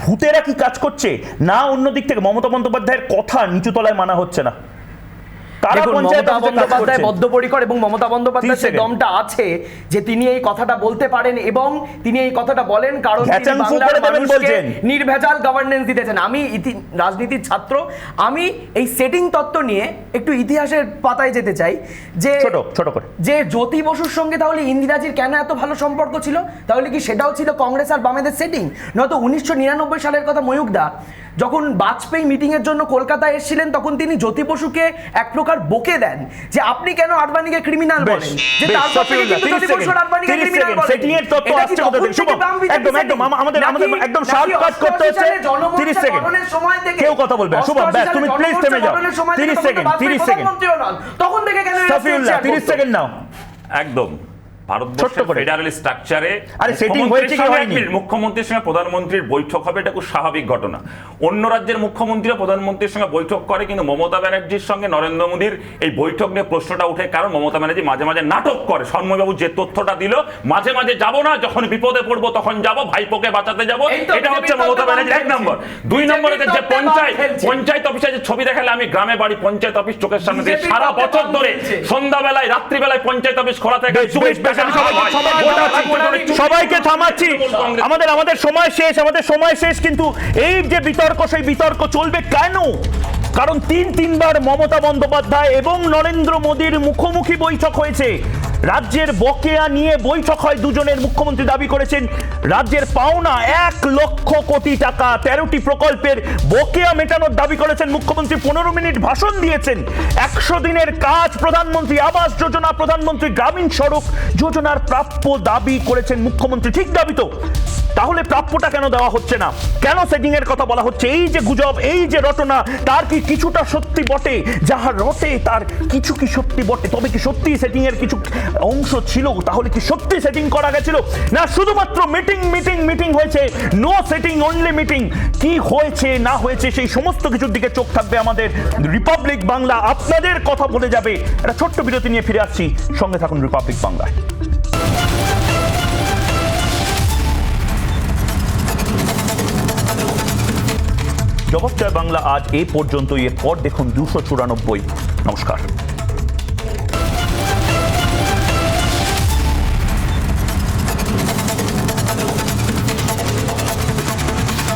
ভূতেরা কি কাজ করছে না? অন্যদিক থেকে মমতা বন্দ্যোপাধ্যায়ের কথা নিচু তলায় মানা হচ্ছে না? মমতা বন্দ্যোপাধ্যায় বদ্ধপরিকর এবং মমতা বন্দ্যোপাধ্যায়ের যে দমটা আছে যে তিনি এই কথাটা বলতে পারেন এবং তিনি এই কথাটা বলেন কারণ তিনি বাংলার মানুষকে নির্ভেজাল গভর্নেন্স দিতেছেন। আমি রাজনীতির ছাত্র, আমি এই সেটিং তত্ত্ব নিয়ে একটু ইতিহাসের পাতায় যেতে চাই যে ছোট করে যে জ্যোতি বসুর সঙ্গে তাহলে ইন্দিরাজির কেন এত ভালো সম্পর্ক ছিল? তাহলে কি সেটাও ছিল কংগ্রেস আর বামেদের সেটিং? নয়তো 1999 সালের কথা ময়ূকদা যখন বাজপেয়ী মিটিং এর জন্য কলকাতায় এসেছিলেন তখন তিনি জ্যোতি বসুকে এক প্রকার বকে দেন যে আপনি কেন আডবাণীকে ক্রিমিনাল বলেন, যে তারপর থেকে কিন্তু জ্যোতি বসু আডবাণীকে ক্রিমিনাল বলেন। সেটিং এর তত্ত্ব আসছে কোথা থেকে? শুভ, একদম আমাদের একদম শার্প কাট করতে হচ্ছে। 30 সেকেন্ড কেউ কথা বলবে না। শুভ, ব্যাস তুমি প্লিজ থেমে যাও। 30 সেকেন্ড তখন থেকে কেন? সাফিউল্লাহ 30 সেকেন্ড নাও। একদম ভারতবর্ষের ফেডারেল স্ট্রাকচারে মুখ্যমন্ত্রীর সঙ্গে প্রধানমন্ত্রীর বৈঠক হবে, এটা খুব স্বাভাবিক ঘটনা। অন্য রাজ্যের মুখ্যমন্ত্রীরা প্রধানমন্ত্রীর সঙ্গে বৈঠক করে, কিন্তু মমতা ব্যানার্জির সঙ্গে নরেন্দ্র মোদীর এই বৈঠক নিয়ে প্রশ্নটা উঠে কারণ মমতা ব্যানার্জি মাঝে মাঝে নাটক করে। সন্ময়বাবু যে তথ্যটা দিল, মাঝে মাঝে যাবো না, যখন বিপদে পড়বো তখন যাবো, ভাইপোকে বাঁচাতে যাবো, এটা হচ্ছে মমতা ব্যানার্জির 1 নম্বর। 2 নম্বরে যে পঞ্চায়েত অফিসে যে ছবি দেখালে, আমি গ্রামে বাড়ি, পঞ্চায়েত অফিস চোখের সামনে দিয়ে সারা বছর ধরে সন্ধ্যাবেলায় রাত্রিবেলায় পঞ্চায়েত অফিস খোলা থাকে। সবাইকে থামাচ্ছি, আমাদের সময় শেষ। কিন্তু এই যে বিতর্ক, সেই বিতর্ক চলবে কেন? কারণ তিনবার মমতা বন্দ্যোপাধ্যায় এবং নরেন্দ্র মোদীর মুখোমুখি বৈঠক হয়েছে। রাজ্যের বকেয়া নিয়ে বৈঠক হয় দুজনের। মুখ্যমন্ত্রী দাবি করেছেন রাজ্যের পাওনা 1 লক্ষ কোটি টাকা, 13টি প্রকল্পের বকেয়া মেটানোর দাবি করেছেন মুখ্যমন্ত্রী। 15 মিনিট ভাষণ দিয়েছেন। 100 দিনের কাজ, প্রধানমন্ত্রী আবাস যোজনা, প্রধানমন্ত্রী গ্রামীণ সড়ক যোজনার প্রাপ্য দাবি করেছেন মুখ্যমন্ত্রী। ঠিক দাবি তো? তাহলে প্রাপ্যটা কেন দেওয়া হচ্ছে না? কেন সেটিং এর কথা বলা হচ্ছে? এই যে গুজব, এই যে রটনা, তার কি কিছুটা সত্যি বটে? যাহা রটে তার কিছু কি সত্যি বটে? তবে কি সত্যি সেটিং এর কিছু অংশ ছিল? তাহলে কি সত্যি সেটিং করা গেছিল, না শুধুমাত্র মিটিং হয়েছে? No setting, only meeting. কি হয়েছে না হয়েছে সেই সমস্ত কিছুর দিকে চোখ থাকবে আমাদের। রিপাবলিক বাংলা আপনাদের কথা বলে যাবে। একটা ছোট্ট বিরতি নিয়ে ফিরে আসছি, সঙ্গে থাকুন রিপাবলিক বাংলায়। জবাব জয় বাংলা আজ এই পর্যন্তই। এরপর দেখুন 294। নমস্কার।